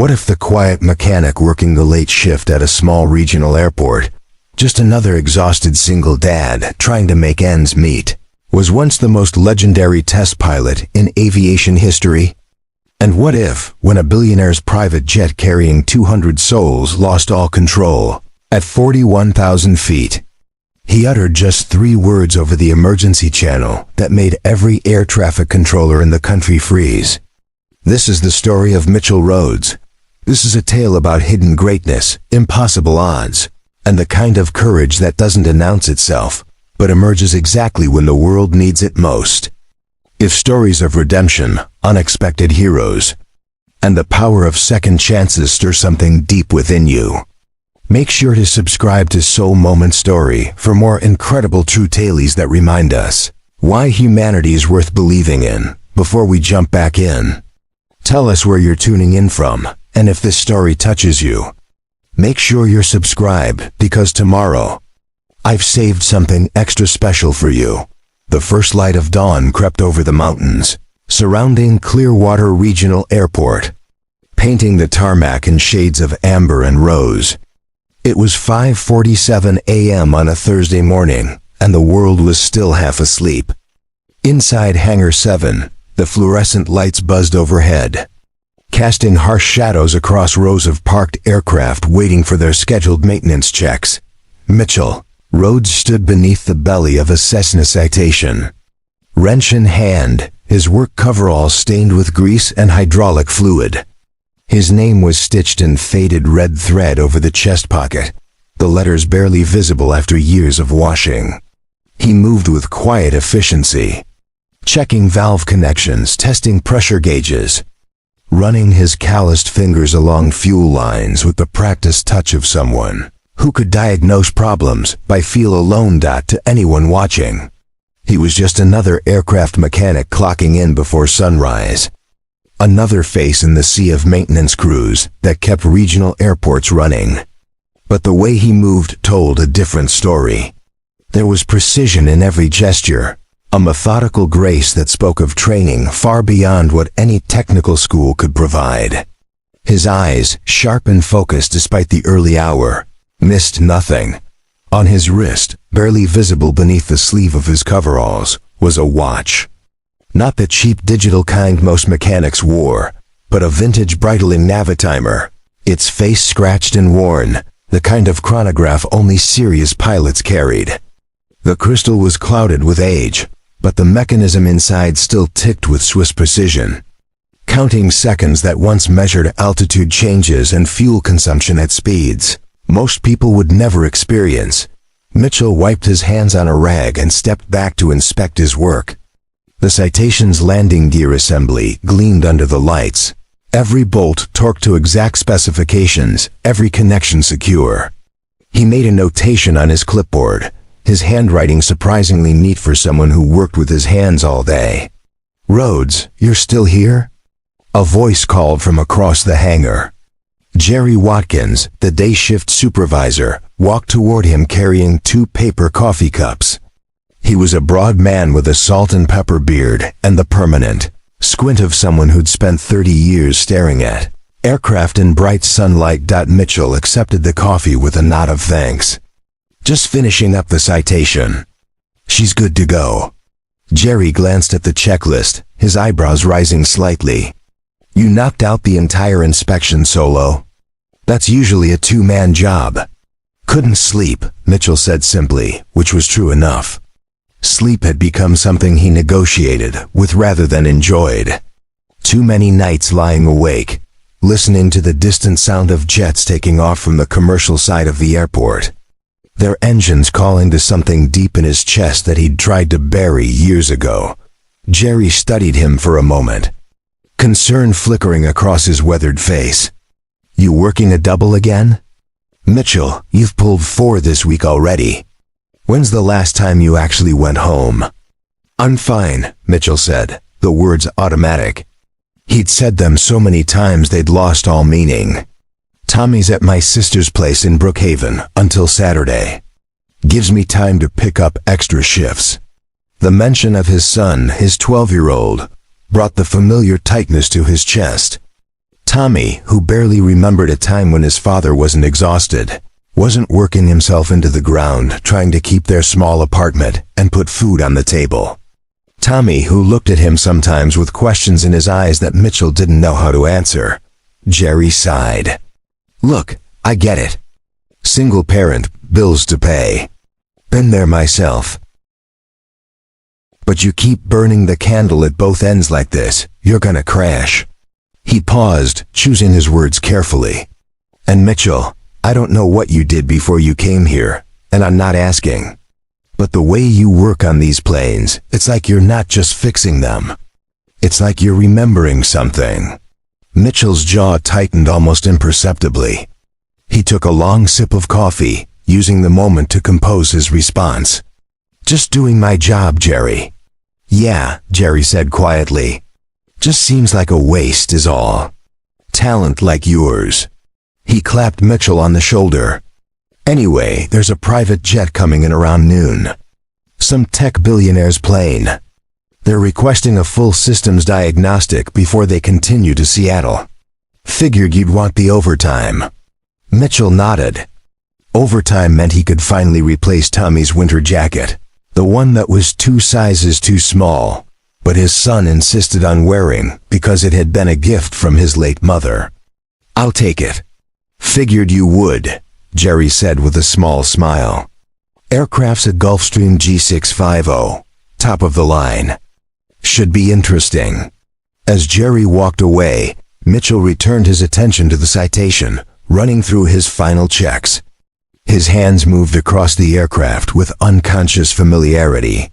What if the quiet mechanic working the late shift at a small regional airport, just another exhausted single dad trying to make ends meet, was once the most legendary test pilot in aviation history? And what if, when a billionaire's private jet carrying 200 souls lost all control, at 41,000 feet, he uttered just 3 words over the emergency channel that made every air traffic controller in the country freeze? This is the story of Mitchell Rhodes. This is a tale about hidden greatness, impossible odds, and the kind of courage that doesn't announce itself, but emerges exactly when the world needs it most. If stories of redemption, unexpected heroes, and the power of second chances stir something deep within you, make sure to subscribe to Soul Moment Story for more incredible true tales that remind us why humanity is worth believing in. Before we jump back in, tell us where you're tuning in from, and if this story touches you, make sure you're subscribed, because tomorrow, I've saved something extra special for you. The first light of dawn crept over the mountains, surrounding Clearwater Regional Airport, painting the tarmac in shades of amber and rose. It was 5:47 a.m. on a Thursday morning, and the world was still half asleep. Inside Hangar 7, the fluorescent lights buzzed overhead, casting harsh shadows across rows of parked aircraft waiting for their scheduled maintenance checks. Mitchell Rhodes stood beneath the belly of a Cessna Citation. Wrench in hand, his work coveralls stained with grease and hydraulic fluid. His name was stitched in faded red thread over the chest pocket, the letters barely visible after years of washing. He moved with quiet efficiency, checking valve connections, testing pressure gauges, running his calloused fingers along fuel lines with the practiced touch of someone who could diagnose problems by feel alone. To anyone watching, he was just another aircraft mechanic clocking in before sunrise. Another face in the sea of maintenance crews that kept regional airports running. But the way he moved told a different story. There was precision in every gesture, a methodical grace that spoke of training far beyond what any technical school could provide. His eyes, sharp and focused despite the early hour, missed nothing. On his wrist, barely visible beneath the sleeve of his coveralls, was a watch. Not the cheap digital kind most mechanics wore, but a vintage Breitling Navitimer, its face scratched and worn, the kind of chronograph only serious pilots carried. The crystal was clouded with age, but the mechanism inside still ticked with Swiss precision, counting seconds that once measured altitude changes and fuel consumption at speeds most people would never experience. Mitchell wiped his hands on a rag and stepped back to inspect his work. The Citation's landing gear assembly gleamed under the lights, every bolt torqued to exact specifications, every connection secure. He made a notation on his clipboard, his handwriting surprisingly neat for someone who worked with his hands all day. "Rhodes, you're still here?" A voice called from across the hangar. Jerry Watkins, the day shift supervisor, walked toward him carrying 2 paper coffee cups. He was a broad man with a salt and pepper beard and the permanent squint of someone who'd spent 30 years staring at aircraft in bright sunlight. Mitchell accepted the coffee with a nod of thanks. "Just finishing up the Citation. She's good to go." Jerry glanced at the checklist, his eyebrows rising slightly. "You knocked out the entire inspection solo?" "That's usually a 2-man job." "Couldn't sleep," Mitchell said simply, which was true enough. Sleep had become something he negotiated with rather than enjoyed. Too many nights lying awake, listening to the distant sound of jets taking off from the commercial side of the airport, their engines calling to something deep in his chest that he'd tried to bury years ago. Jerry studied him for a moment, concern flickering across his weathered face. "You working a double again?" "Mitchell, you've pulled 4 this week already. When's the last time you actually went home?" "I'm fine," Mitchell said, the words automatic. He'd said them so many times they'd lost all meaning. "Tommy's at my sister's place in Brookhaven until Saturday. Gives me time to pick up extra shifts." The mention of his son, his 12-year-old, brought the familiar tightness to his chest. Tommy, who barely remembered a time when his father wasn't exhausted, wasn't working himself into the ground trying to keep their small apartment and put food on the table. Tommy, who looked at him sometimes with questions in his eyes that Mitchell didn't know how to answer. Jerry sighed. Look, I get it. Single parent, bills to pay. Been there myself. But you keep burning the candle at both ends like this, you're gonna crash. He paused, choosing his words carefully. And Mitchell, I don't know what you did before you came here, and I'm not asking. But the way you work on these planes, it's like you're not just fixing them. It's like you're remembering something. Mitchell's jaw tightened almost imperceptibly. He took a long sip of coffee, using the moment to compose his response. Just doing my job, Jerry. Yeah, Jerry said quietly. Just seems like a waste is all. Talent like yours. He clapped Mitchell on the shoulder. Anyway, there's a private jet coming in around noon. Some tech billionaire's plane. They're requesting a full systems diagnostic before they continue to Seattle. Figured you'd want the overtime. Mitchell nodded. Overtime meant he could finally replace Tommy's winter jacket, the one that was 2 sizes too small, but his son insisted on wearing because it had been a gift from his late mother. I'll take it. Figured you would, Jerry said with a small smile. Aircraft's a Gulfstream G650, top of the line. Should be interesting. As Jerry walked away, Mitchell returned his attention to the citation, running through his final checks. His hands moved across the aircraft with unconscious familiarity,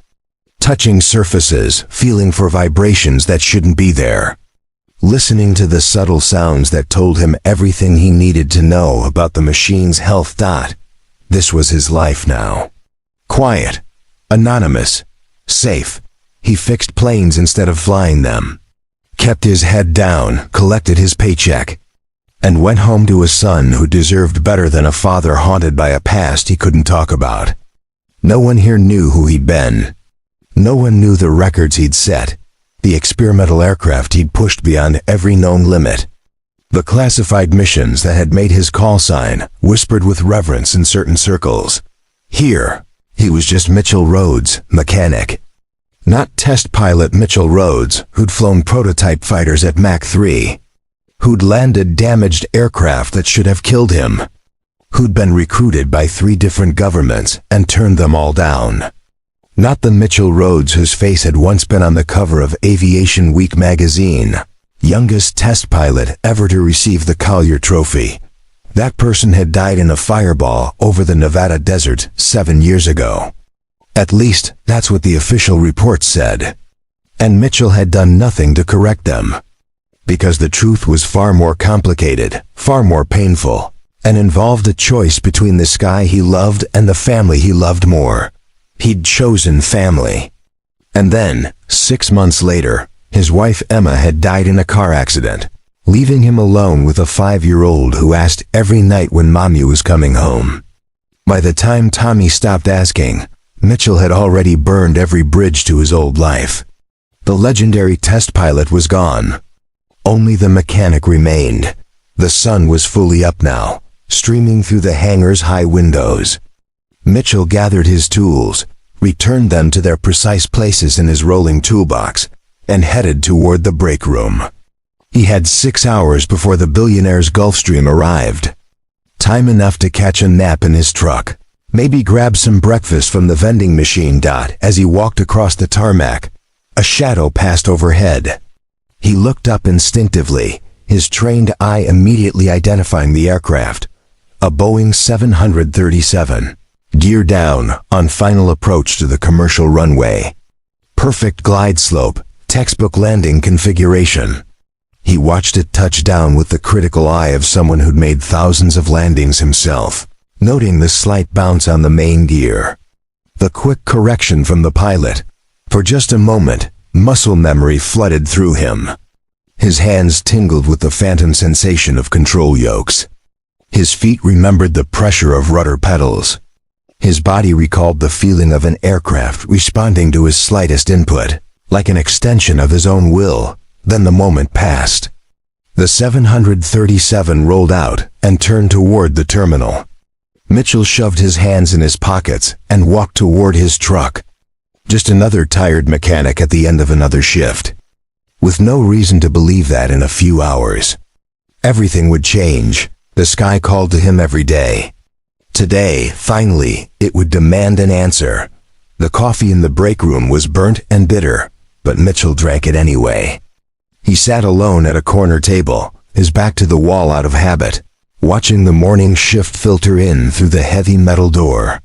touching surfaces, feeling for vibrations that shouldn't be there, listening to the subtle sounds that told him everything he needed to know about the machine's health. This was his life now. Quiet, anonymous, safe. He fixed planes instead of flying them, kept his head down, collected his paycheck, and went home to a son who deserved better than a father haunted by a past he couldn't talk about. No one here knew who he'd been. No one knew the records he'd set, the experimental aircraft he'd pushed beyond every known limit, the classified missions that had made his call sign whispered with reverence in certain circles. Here, he was just Mitchell Rhodes, mechanic. Not test pilot Mitchell Rhodes, who'd flown prototype fighters at Mach 3, who'd landed damaged aircraft that should have killed him, who'd been recruited by 3 different governments and turned them all down. Not the Mitchell Rhodes whose face had once been on the cover of Aviation Week magazine, youngest test pilot ever to receive the Collier Trophy. That person had died in a fireball over the Nevada desert 7 years ago. At least, that's what the official report said. And Mitchell had done nothing to correct them. Because the truth was far more complicated, far more painful, and involved a choice between the sky he loved and the family he loved more. He'd chosen family. And then, 6 months later, his wife Emma had died in a car accident, leaving him alone with a 5-year-old who asked every night when Mommy was coming home. By the time Tommy stopped asking, Mitchell had already burned every bridge to his old life. The legendary test pilot was gone. Only the mechanic remained. The sun was fully up now, streaming through the hangar's high windows. Mitchell gathered his tools, returned them to their precise places in his rolling toolbox, and headed toward the break room. He had 6 hours before the billionaire's Gulfstream arrived. Time enough to catch a nap in his truck, maybe grab some breakfast from the vending machine. As he walked across the tarmac, a shadow passed overhead. He looked up instinctively, his trained eye immediately identifying the aircraft. A Boeing 737. Gear down, on final approach to the commercial runway. Perfect glide slope, textbook landing configuration. He watched it touch down with the critical eye of someone who'd made thousands of landings himself, noting the slight bounce on the main gear. The quick correction from the pilot. For just a moment, muscle memory flooded through him. His hands tingled with the phantom sensation of control yokes. His feet remembered the pressure of rudder pedals. His body recalled the feeling of an aircraft responding to his slightest input, like an extension of his own will. Then the moment passed. The 737 rolled out and turned toward the terminal. Mitchell shoved his hands in his pockets and walked toward his truck. Just another tired mechanic at the end of another shift. With no reason to believe that in a few hours everything would change, the sky called to him every day. Today, finally, it would demand an answer. The coffee in the break room was burnt and bitter, but Mitchell drank it anyway. He sat alone at a corner table, his back to the wall out of habit, watching the morning shift filter in through the heavy metal door.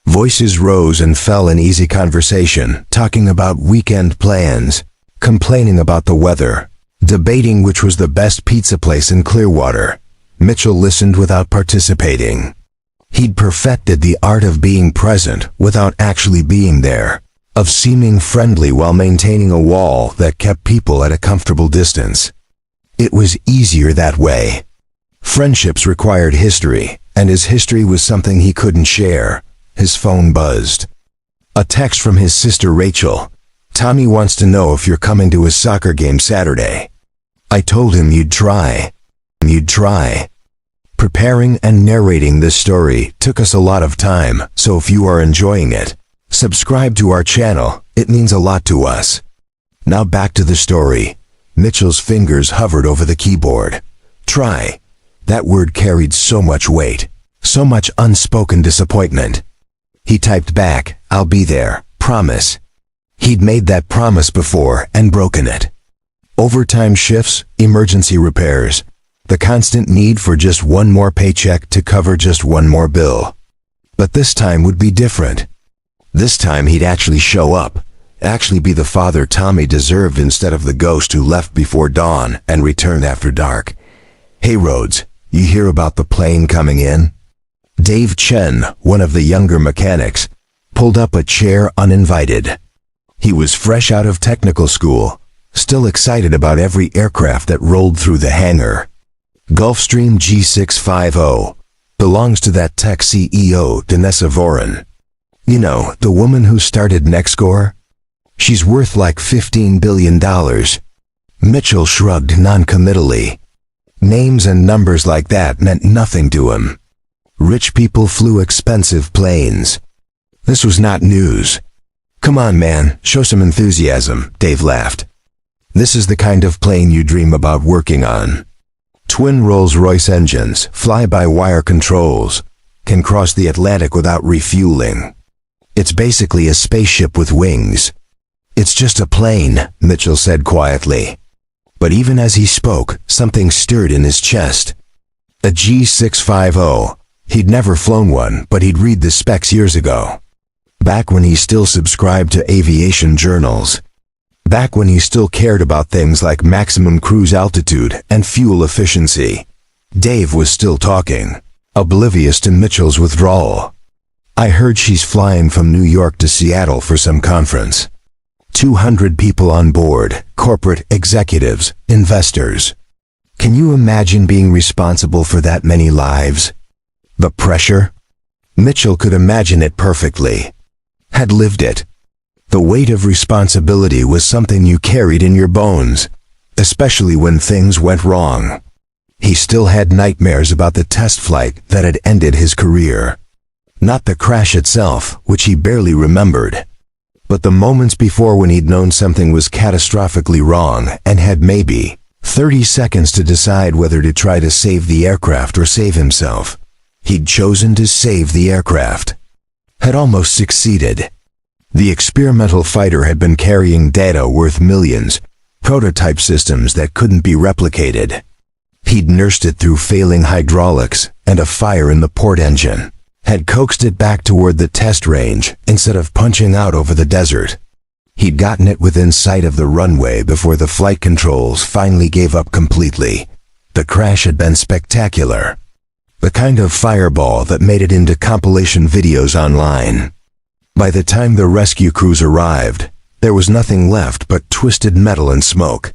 Voices rose and fell in easy conversation, talking about weekend plans, complaining about the weather, debating which was the best pizza place in Clearwater. Mitchell listened without participating. He'd perfected the art of being present without actually being there, of seeming friendly while maintaining a wall that kept people at a comfortable distance. It was easier that way. Friendships required history, and his history was something he couldn't share. His phone buzzed. A text from his sister Rachel. "Tommy wants to know if you're coming to his soccer game Saturday. I told him you'd try." Preparing and narrating this story took us a lot of time, so if you are enjoying it, subscribe to our channel. It means a lot to us. Now back to the story. Mitchell's fingers hovered over the keyboard. Try. That word carried so much weight, so much unspoken disappointment. He typed back, "I'll be there, promise." He'd made that promise before and broken it. Overtime shifts, emergency repairs, the constant need for just one more paycheck to cover just one more bill. But this time would be different. This time he'd actually show up, actually be the father Tommy deserved instead of the ghost who left before dawn and returned after dark. "Hey Rhodes, you hear about the plane coming in?" Dave Chen, one of the younger mechanics, pulled up a chair uninvited. He was fresh out of technical school, still excited about every aircraft that rolled through the hangar. Gulfstream G650 belongs to that tech CEO, Danessa Voren. You know, the woman who started Nextcore? She's worth like $15 billion. Mitchell shrugged non-committally. Names and numbers like that meant nothing to him. Rich people flew expensive planes. This was not news. "Come on, man, show some enthusiasm," Dave laughed. "This is the kind of plane you dream about working on. Twin Rolls-Royce engines, fly-by-wire controls, can cross the Atlantic without refueling. It's basically a spaceship with wings." "It's just a plane," Mitchell said quietly. But even as he spoke, something stirred in his chest. A G650. He'd never flown one, but he'd read the specs years ago. Back when he still subscribed to aviation journals. Back when he still cared about things like maximum cruise altitude and fuel efficiency. Dave was still talking, oblivious to Mitchell's withdrawal. "I heard she's flying from New York to Seattle for some conference. 200 people on board, corporate executives, investors. Can you imagine being responsible for that many lives? The pressure?" Mitchell could imagine it perfectly. Had lived it. The weight of responsibility was something you carried in your bones, especially when things went wrong. He still had nightmares about the test flight that had ended his career. Not the crash itself, which he barely remembered, but the moments before when he'd known something was catastrophically wrong and had maybe 30 seconds to decide whether to try to save the aircraft or save himself. He'd chosen to save the aircraft. Had almost succeeded. The experimental fighter had been carrying data worth millions, prototype systems that couldn't be replicated. He'd nursed it through failing hydraulics and a fire in the port engine, had coaxed it back toward the test range instead of punching out over the desert. He'd gotten it within sight of the runway before the flight controls finally gave up completely. The crash had been spectacular. The kind of fireball that made it into compilation videos online. By the time the rescue crews arrived, there was nothing left but twisted metal and smoke.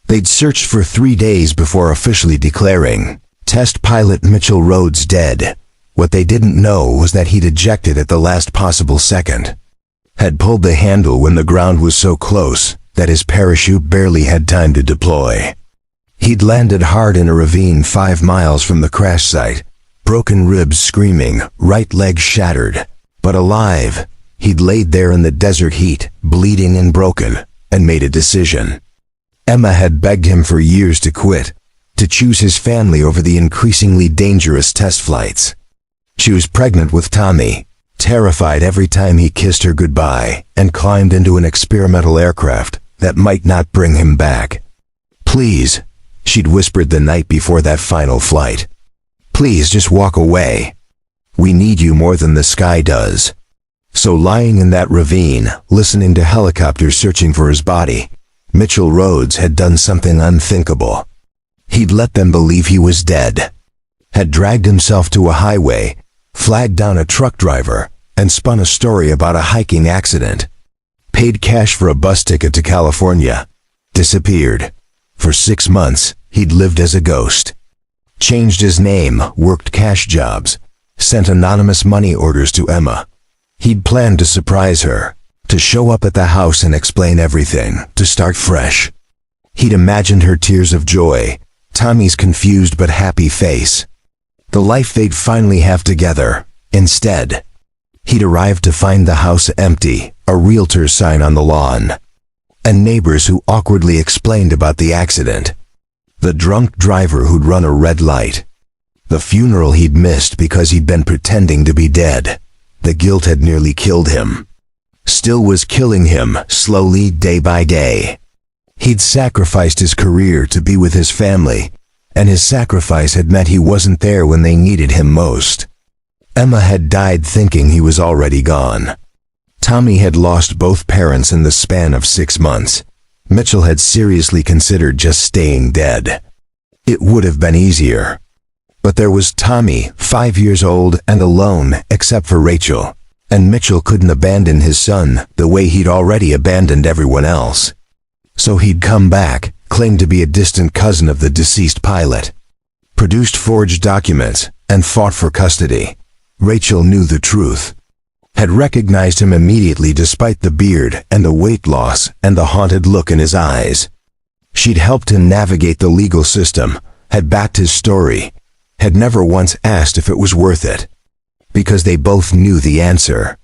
They'd searched for 3 days before officially declaring, "Test pilot Mitchell Rhodes dead." What they didn't know was that he'd ejected at the last possible second. Had pulled the handle when the ground was so close that his parachute barely had time to deploy. He'd landed hard in a ravine 5 miles from the crash site, broken ribs screaming, right leg shattered. But alive, he'd laid there in the desert heat, bleeding and broken, and made a decision. Emma had begged him for years to quit, to choose his family over the increasingly dangerous test flights. She was pregnant with Tommy, terrified every time he kissed her goodbye, and climbed into an experimental aircraft that might not bring him back. "Please," she'd whispered the night before that final flight. "Please just walk away. We need you more than the sky does." So lying in that ravine, listening to helicopters searching for his body, Mitchell Rhodes had done something unthinkable. He'd let them believe he was dead, had dragged himself to a highway, flagged down a truck driver, and spun a story about a hiking accident. Paid cash for a bus ticket to California. Disappeared. For 6 months, he'd lived as a ghost. Changed his name, worked cash jobs, sent anonymous money orders to Emma. He'd planned to surprise her, to show up at the house and explain everything, to start fresh. He'd imagined her tears of joy, Tommy's confused but happy face, the life they'd finally have together. Instead, he'd arrived to find the house empty, a realtor's sign on the lawn, and neighbors who awkwardly explained about the accident. The drunk driver who'd run a red light. The funeral he'd missed because he'd been pretending to be dead. The guilt had nearly killed him. Still was killing him, slowly, day by day. He'd sacrificed his career to be with his family, and his sacrifice had meant he wasn't there when they needed him most. Emma had died thinking he was already gone. Tommy had lost both parents in the span of 6 months. Mitchell had seriously considered just staying dead. It would have been easier. But there was Tommy, 5 years old and alone except for Rachel, and Mitchell couldn't abandon his son the way he'd already abandoned everyone else. So he'd come back, claimed to be a distant cousin of the deceased pilot, produced forged documents, and fought for custody. Rachel knew the truth, had recognized him immediately despite the beard and the weight loss and the haunted look in his eyes. She'd helped him navigate the legal system, had backed his story, had never once asked if it was worth it. Because they both knew the answer.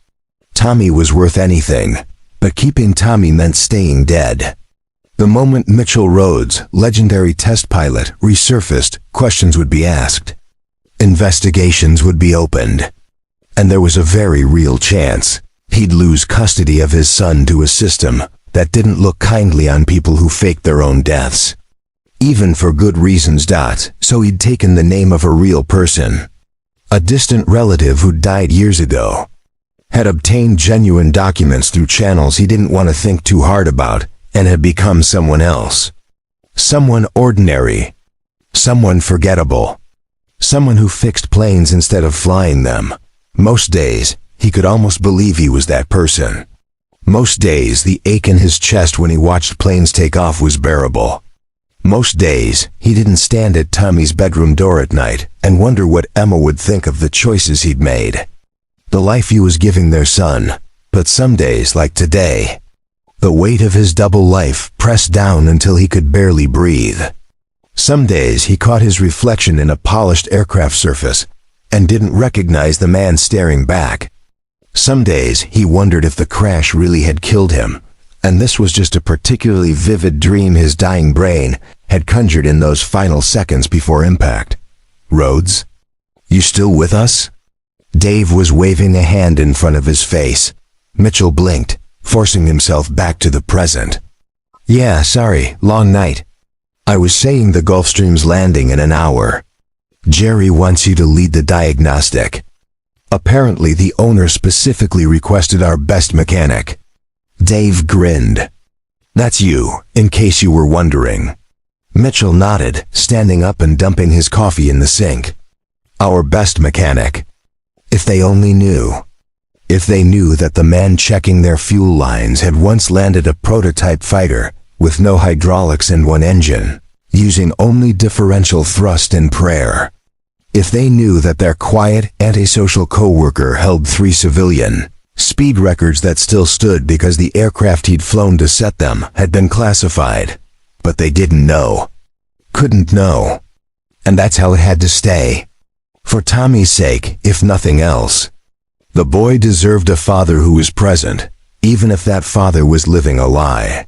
Tommy was worth anything, but keeping Tommy meant staying dead. The moment Mitchell Rhodes, legendary test pilot, resurfaced, questions would be asked. Investigations would be opened. And there was a very real chance he'd lose custody of his son to a system that didn't look kindly on people who faked their own deaths. Even for good reasons. So he'd taken the name of a real person, a distant relative who'd died years ago, had obtained genuine documents through channels he didn't want to think too hard about, and had become someone else. Someone ordinary. Someone forgettable. Someone who fixed planes instead of flying them. Most days, he could almost believe he was that person. Most days, the ache in his chest when he watched planes take off was bearable. Most days, he didn't stand at Tommy's bedroom door at night and wonder what Emma would think of the choices he'd made, the life he was giving their son. But some days, like today, the weight of his double life pressed down until he could barely breathe. Some days he caught his reflection in a polished aircraft surface and didn't recognize the man staring back. Some days he wondered if the crash really had killed him, and this was just a particularly vivid dream his dying brain had conjured in those final seconds before impact. "Rhodes? You still with us?" Dave was waving a hand in front of his face. Mitchell blinked, forcing himself back to the present. "Yeah, sorry, long night. I was saying the Gulfstream's landing in an hour. Jerry wants you to lead the diagnostic. Apparently the owner specifically requested our best mechanic." Dave grinned. "That's you, in case you were wondering." Mitchell nodded, standing up and dumping his coffee in the sink. "Our best mechanic. If they only knew. If they knew that the man checking their fuel lines had once landed a prototype fighter with no hydraulics and one engine, using only differential thrust and prayer. If they knew that their quiet, antisocial co-worker held 3 civilian speed records that still stood because the aircraft he'd flown to set them had been classified. But they didn't know. couldn't know. And that's how it had to stay. For Tommy's sake, if nothing else. The boy deserved a father who was present, even if that father was living a lie.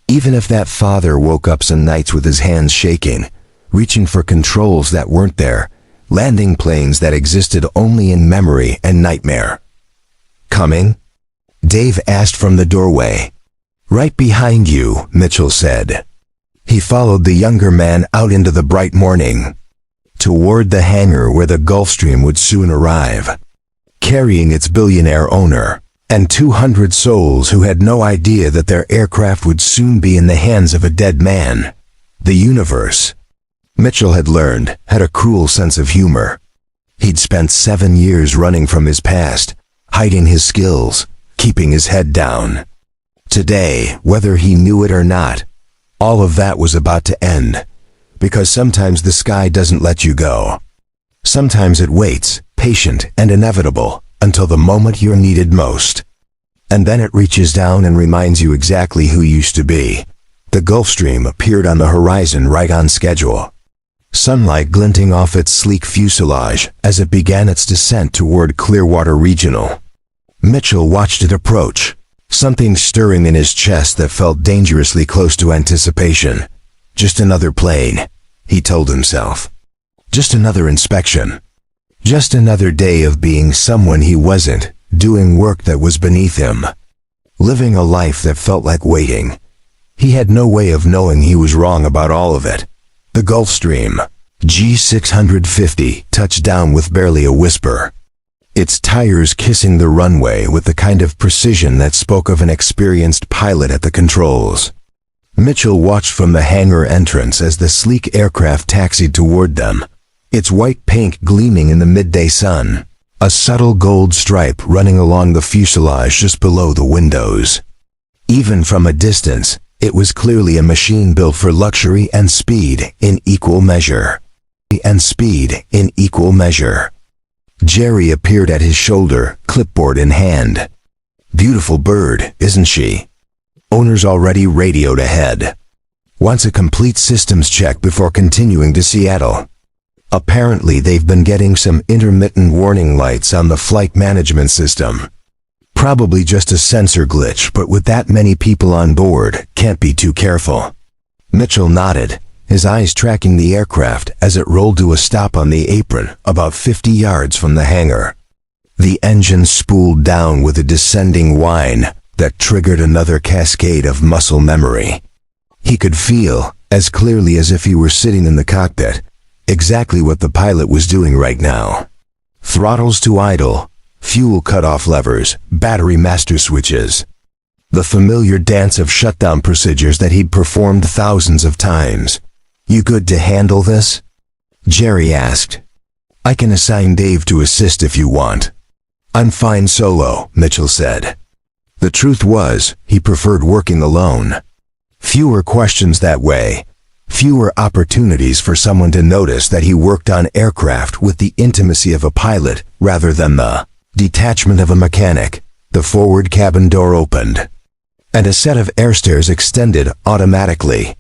Even if that father woke up some nights with his hands shaking, reaching for controls that weren't there, landing planes that existed only in memory and nightmare. Coming? Dave asked from the doorway. Right behind you, Mitchell said. He followed the younger man out into the bright morning, toward the hangar where the Gulfstream would soon arrive, carrying its billionaire owner, and 200 souls who had no idea that their aircraft would soon be in the hands of a dead man. The universe, Mitchell had learned, had a cruel sense of humor. He'd spent 7 years running from his past, hiding his skills, keeping his head down. Today, whether he knew it or not, all of that was about to end, because sometimes the sky doesn't let you go. Sometimes it waits, patient and inevitable, until the moment you're needed most. And then it reaches down and reminds you exactly who you used to be. The Gulfstream appeared on the horizon right on schedule, sunlight glinting off its sleek fuselage as it began its descent toward Clearwater Regional. Mitchell watched it approach, something stirring in his chest that felt dangerously close to anticipation. Just another plane, he told himself. Just another inspection. Just another day of being someone he wasn't, doing work that was beneath him. Living a life that felt like waiting. He had no way of knowing he was wrong about all of it. The Gulfstream, G650, touched down with barely a whisper, its tires kissing the runway with the kind of precision that spoke of an experienced pilot at the controls. Mitchell watched from the hangar entrance as the sleek aircraft taxied toward them, its white paint gleaming in the midday sun, a subtle gold stripe running along the fuselage just below the windows. Even from a distance, it was clearly a machine built for luxury and speed in equal measure. Jerry appeared at his shoulder, clipboard in hand. Beautiful bird, isn't she? Owners already radioed ahead. Wants a complete systems check before continuing to Seattle. Apparently they've been getting some intermittent warning lights on the flight management system. Probably just a sensor glitch, but with that many people on board, can't be too careful. Mitchell nodded, his eyes tracking the aircraft as it rolled to a stop on the apron about 50 yards from the hangar. The engine spooled down with a descending whine that triggered another cascade of muscle memory. He could feel, as clearly as if he were sitting in the cockpit, exactly what the pilot was doing right now. Throttles to idle, fuel cutoff levers, battery master switches. The familiar dance of shutdown procedures that he'd performed thousands of times. You good to handle this? Jerry asked. I can assign Dave to assist if you want. I'm fine solo, Mitchell said. The truth was, he preferred working alone. Fewer questions that way. Fewer opportunities for someone to notice that he worked on aircraft with the intimacy of a pilot rather than the detachment of a mechanic. The forward cabin door opened, and a set of air stairs extended automatically.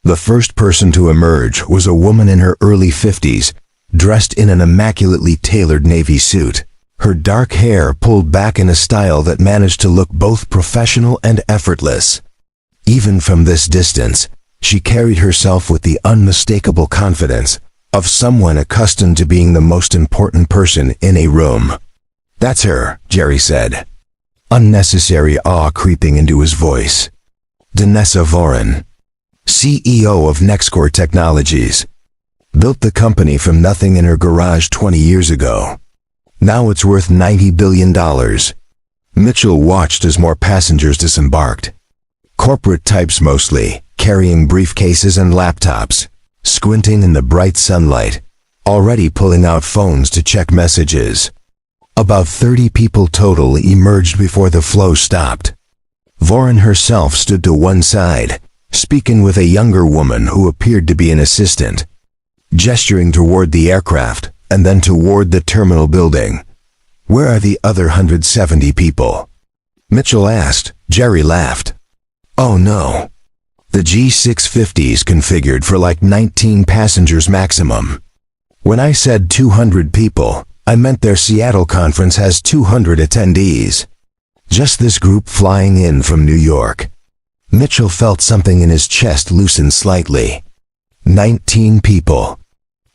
The first person to emerge was a woman in her early 50s, dressed in an immaculately tailored navy suit, her dark hair pulled back in a style that managed to look both professional and effortless. Even from this distance, she carried herself with the unmistakable confidence of someone accustomed to being the most important person in a room. That's her, Jerry said, unnecessary awe creeping into his voice. Danessa Voren, CEO of Nexcore Technologies. Built the company from nothing in her garage 20 years ago. Now it's worth $90 billion. Mitchell watched as more passengers disembarked. Corporate types mostly, carrying briefcases and laptops, squinting in the bright sunlight, already pulling out phones to check messages. About 30 people total emerged before the flow stopped. Voren herself stood to one side, speaking with a younger woman who appeared to be an assistant, gesturing toward the aircraft and then toward the terminal building. Where are the other 170 people? Mitchell asked. Jerry laughed. Oh no. The G650 is configured for like 19 passengers maximum. When I said 200 people, I meant their Seattle conference has 200 attendees. Just this group flying in from New York. Mitchell felt something in his chest loosen slightly. 19 people.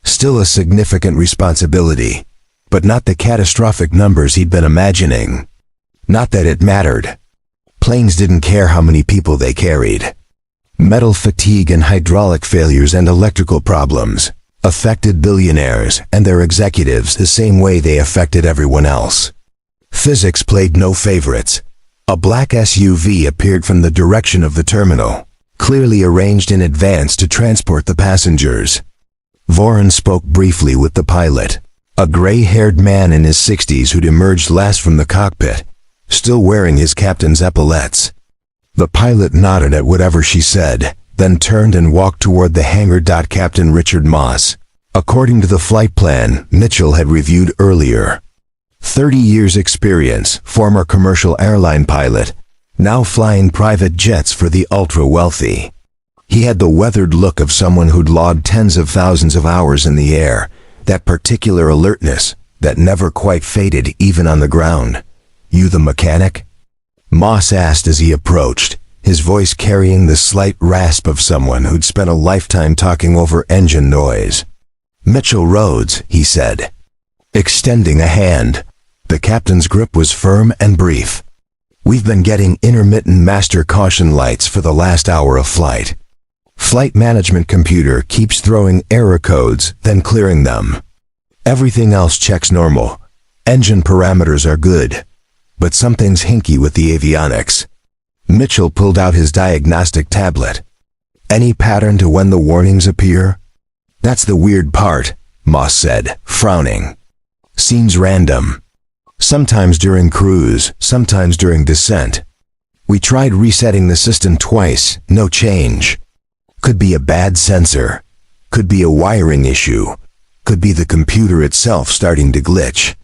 Still a significant responsibility, but not the catastrophic numbers he'd been imagining. Not that it mattered. Planes didn't care how many people they carried. Metal fatigue and hydraulic failures and electrical problems affected billionaires and their executives the same way they affected everyone else. Physics played no favorites. A black SUV appeared from the direction of the terminal, clearly arranged in advance to transport the passengers. Voron spoke briefly with the pilot, a gray-haired man in his 60s who'd emerged last from the cockpit, still wearing his captain's epaulettes. The pilot nodded at whatever she said, then turned and walked toward the hangar. Captain Richard Moss, according to the flight plan Mitchell had reviewed earlier. 30 years experience, former commercial airline pilot, now flying private jets for the ultra-wealthy. He had the weathered look of someone who'd logged tens of thousands of hours in the air, that particular alertness that never quite faded even on the ground. "You the mechanic?" Moss asked as he approached, his voice carrying the slight rasp of someone who'd spent a lifetime talking over engine noise. "Mitchell Rhodes," he said, extending a hand. The captain's grip was firm and brief. "We've been getting intermittent master caution lights for the last hour of flight. Flight management computer keeps throwing error codes, then clearing them. Everything else checks normal. Engine parameters are good. But something's hinky with the avionics." Mitchell pulled out his diagnostic tablet. "Any pattern to when the warnings appear?" "That's the weird part," Moss said, frowning. "Seems random. Sometimes during cruise, sometimes during descent. We tried resetting the system twice, no change. Could be a bad sensor. Could be a wiring issue. Could be the computer itself starting to glitch."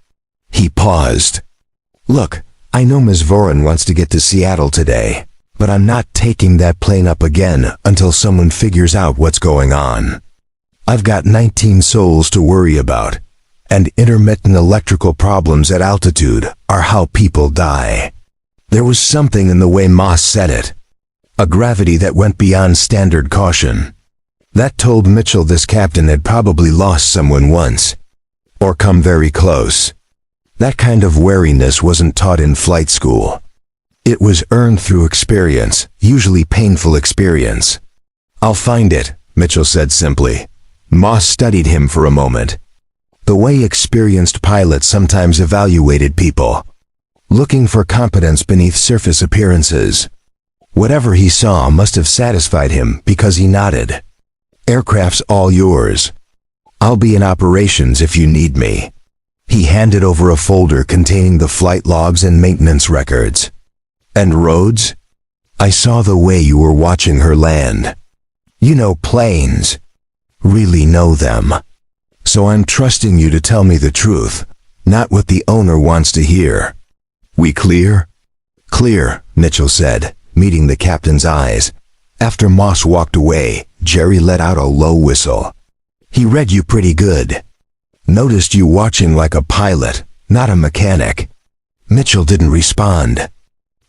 He paused. "Look, I know Ms. Voron wants to get to Seattle today, but I'm not taking that plane up again until someone figures out what's going on. I've got 19 souls to worry about, and intermittent electrical problems at altitude are how people die." There was something in the way Moss said it, a gravity that went beyond standard caution. That told Mitchell this captain had probably lost someone once, or come very close. That kind of wariness wasn't taught in flight school. It was earned through experience, usually painful experience. "I'll find it," Mitchell said simply. Moss studied him for a moment. The way experienced pilots sometimes evaluated people, looking for competence beneath surface appearances. Whatever he saw must have satisfied him because he nodded. "Aircraft's all yours. I'll be in operations if you need me." He handed over a folder containing the flight logs and maintenance records. "And Rhodes? I saw the way you were watching her land. You know planes. Really know them. So I'm trusting you to tell me the truth, not what the owner wants to hear. We clear?" "Clear," Mitchell said, meeting the captain's eyes. After Moss walked away, Jerry let out a low whistle. "He read you pretty good. Noticed you watching like a pilot, not a mechanic." Mitchell didn't respond.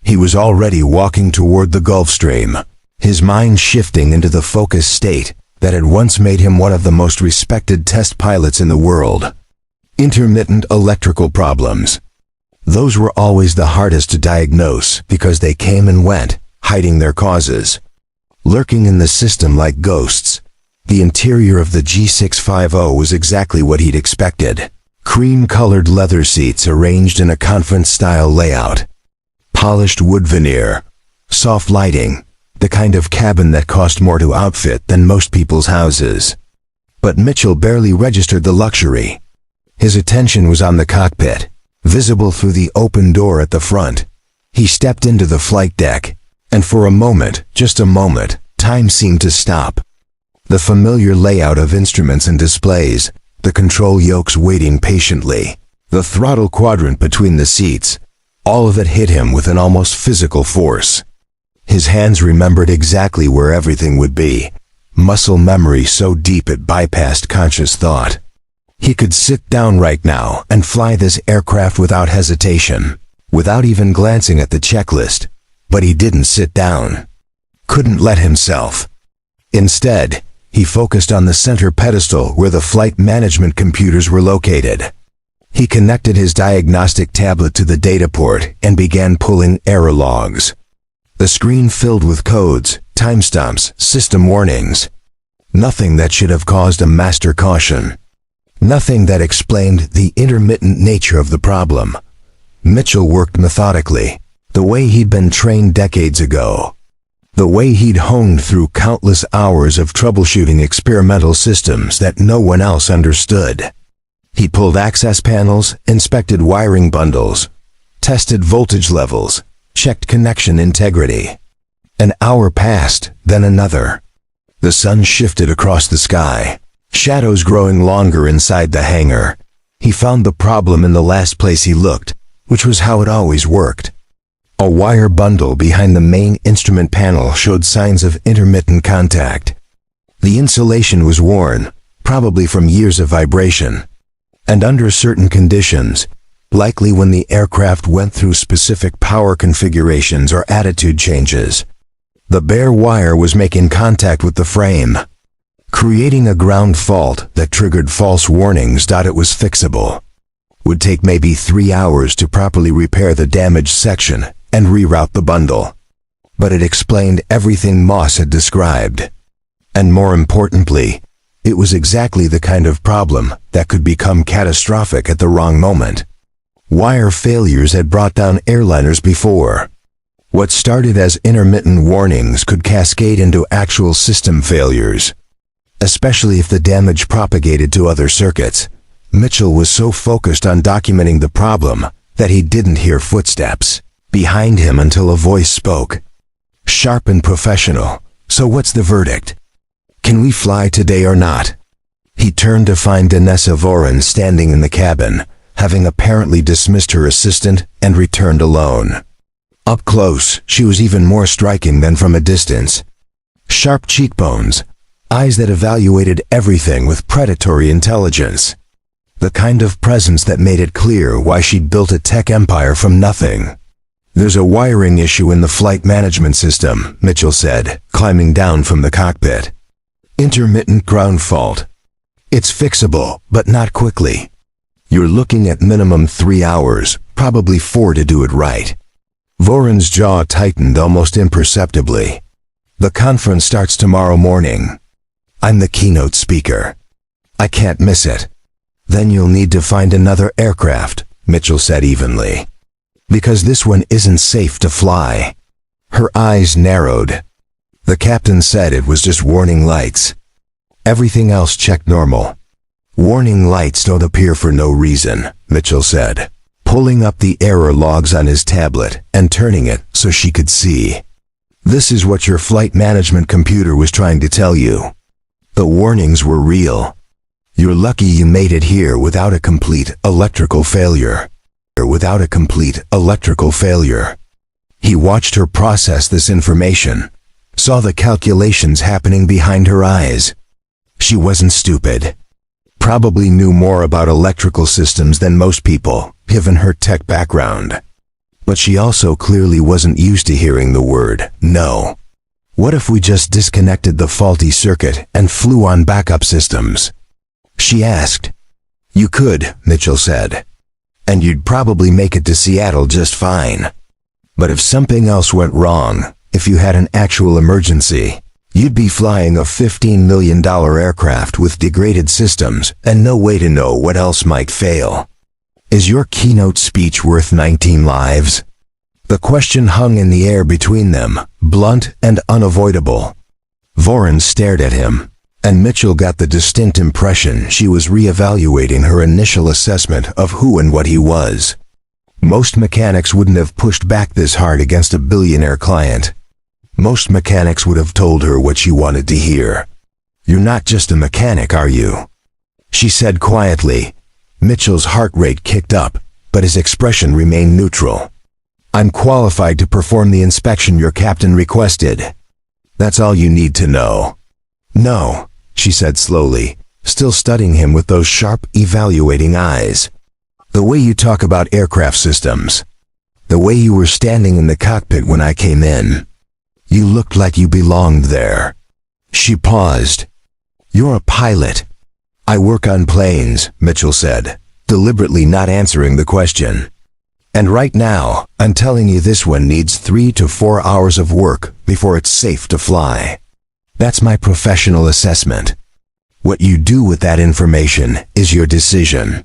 He was already walking toward the Gulf Stream, his mind shifting into the focused state that had once made him one of the most respected test pilots in the world. Intermittent electrical problems. Those were always the hardest to diagnose because they came and went, hiding their causes. Lurking in the system like ghosts. The interior of the G650 was exactly what he'd expected. Cream-colored leather seats arranged in a conference-style layout. Polished wood veneer. Soft lighting. The kind of cabin that cost more to outfit than most people's houses. But Mitchell barely registered the luxury. His attention was on the cockpit, visible through the open door at the front. He stepped into the flight deck, and for a moment, just a moment, time seemed to stop. The familiar layout of instruments and displays, the control yokes waiting patiently, the throttle quadrant between the seats, all of it hit him with an almost physical force. His hands remembered exactly where everything would be. Muscle memory so deep it bypassed conscious thought. He could sit down right now and fly this aircraft without hesitation, without even glancing at the checklist. But he didn't sit down. Couldn't let himself. Instead, he focused on the center pedestal where the flight management computers were located. He connected his diagnostic tablet to the data port and began pulling error logs. The screen filled with codes, timestamps, system warnings. Nothing that should have caused a master caution. Nothing that explained the intermittent nature of the problem. Mitchell worked methodically, the way he'd been trained decades ago. The way he'd honed through countless hours of troubleshooting experimental systems that no one else understood. He pulled access panels, inspected wiring bundles, tested voltage levels, checked connection integrity. An hour passed, then another. The sun shifted across the sky, shadows growing longer inside the hangar. He found the problem in the last place he looked, which was how it always worked. A wire bundle behind the main instrument panel showed signs of intermittent contact. The insulation was worn, probably from years of vibration. And under certain conditions, likely when the aircraft went through specific power configurations or attitude changes, the bare wire was making contact with the frame, creating a ground fault that triggered false warnings. It was fixable. Would take maybe 3 hours to properly repair the damaged section and reroute the bundle. But it explained everything Moss had described. And more importantly, it was exactly the kind of problem that could become catastrophic at the wrong moment. Wire failures had brought down airliners before. What started as intermittent warnings could cascade into actual system failures, especially if the damage propagated to other circuits. Mitchell was so focused on documenting the problem that he didn't hear footsteps behind him until a voice spoke. Sharp and professional. "So what's the verdict? Can we fly today or not?" He turned to find Danessa Voren standing in the cabin, having apparently dismissed her assistant and returned alone. Up close, she was even more striking than from a distance. Sharp cheekbones, eyes that evaluated everything with predatory intelligence. The kind of presence that made it clear why she'd built a tech empire from nothing. "There's a wiring issue in the flight management system," Mitchell said, climbing down from the cockpit. "Intermittent ground fault. It's fixable, but not quickly. You're looking at minimum 3 hours, probably 4 to do it right." Voren's jaw tightened almost imperceptibly. "The conference starts tomorrow morning. I'm the keynote speaker. I can't miss it." "Then you'll need to find another aircraft," Mitchell said evenly. "Because this one isn't safe to fly." Her eyes narrowed. "The captain said it was just warning lights. Everything else checked normal." "Warning lights don't appear for no reason," Mitchell said, pulling up the error logs on his tablet and turning it so she could see. "This is what your flight management computer was trying to tell you. The warnings were real. You're lucky you made it here without a complete electrical failure." Without a complete electrical failure. He watched her process this information, saw the calculations happening behind her eyes. She wasn't stupid. Probably knew more about electrical systems than most people, given her tech background. But she also clearly wasn't used to hearing the word no. What if we just disconnected the faulty circuit and flew on backup systems? She asked. "You could," Mitchell said. "And you'd probably make it to Seattle just fine. But if something else went wrong, if you had an actual emergency, you'd be flying a $15 million aircraft with degraded systems and no way to know what else might fail. Is your keynote speech worth 19 lives?" The question hung in the air between them, blunt and unavoidable. Voren stared at him, and Mitchell got the distinct impression she was reevaluating her initial assessment of who and what he was. Most mechanics wouldn't have pushed back this hard against a billionaire client. Most mechanics would have told her what she wanted to hear. "You're not just a mechanic, are you?" she said quietly. Mitchell's heart rate kicked up, but his expression remained neutral. I'm qualified to perform the inspection your captain requested. That's all you need to know." "No," she said slowly, still studying him with those sharp, evaluating eyes. "The way you talk about aircraft systems. The way you were standing in the cockpit when I came in. You looked like you belonged there." She paused. "You're a pilot." "I work on planes," Mitchell said, deliberately not answering the question. "And right now, I'm telling you this one needs 3 to 4 hours of work before it's safe to fly. That's my professional assessment. What you do with that information is your decision."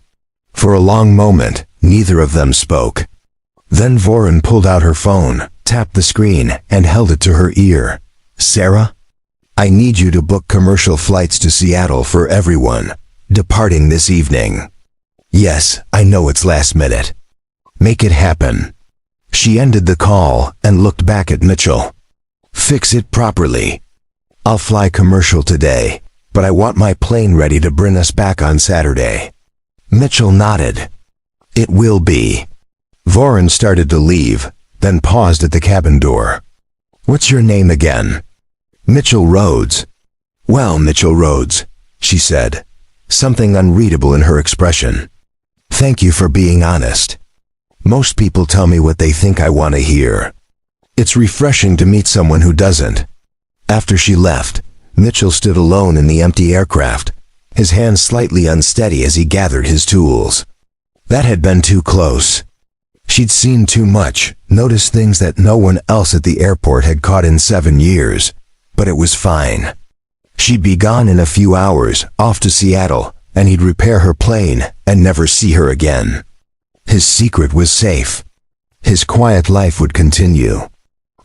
For a long moment, neither of them spoke. Then Voron pulled out her phone, tapped the screen, and held it to her ear. "Sarah? I need you to book commercial flights to Seattle for everyone, departing this evening. Yes, I know it's last minute. Make it happen." She ended the call and looked back at Mitchell. "Fix it properly. I'll fly commercial today, but I want my plane ready to bring us back on Saturday." Mitchell nodded. "It will be." Voron started to leave, then paused at the cabin door. "What's your name again?" "Mitchell Rhodes." "Well, Mitchell Rhodes," she said, something unreadable in her expression. "Thank you for being honest. Most people tell me what they think I want to hear. It's refreshing to meet someone who doesn't." After she left, Mitchell stood alone in the empty aircraft, his hands slightly unsteady as he gathered his tools. That had been too close. She'd seen too much, noticed things that no one else at the airport had caught in 7 years, but it was fine. She'd be gone in a few hours, off to Seattle, and he'd repair her plane and never see her again. His secret was safe. His quiet life would continue.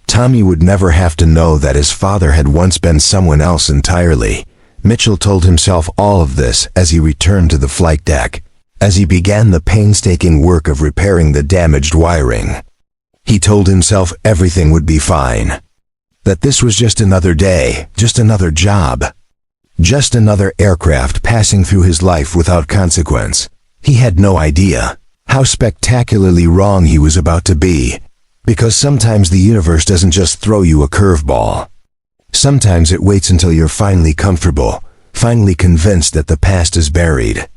Tommy would never have to know that his father had once been someone else entirely. Mitchell told himself all of this as he returned to the flight deck, as he began the painstaking work of repairing the damaged wiring. He told himself everything would be fine. That this was just another day, just another job. Just another aircraft passing through his life without consequence. He had no idea how spectacularly wrong he was about to be, because sometimes the universe doesn't just throw you a curveball. Sometimes it waits until you're finally comfortable, finally convinced that the past is buried.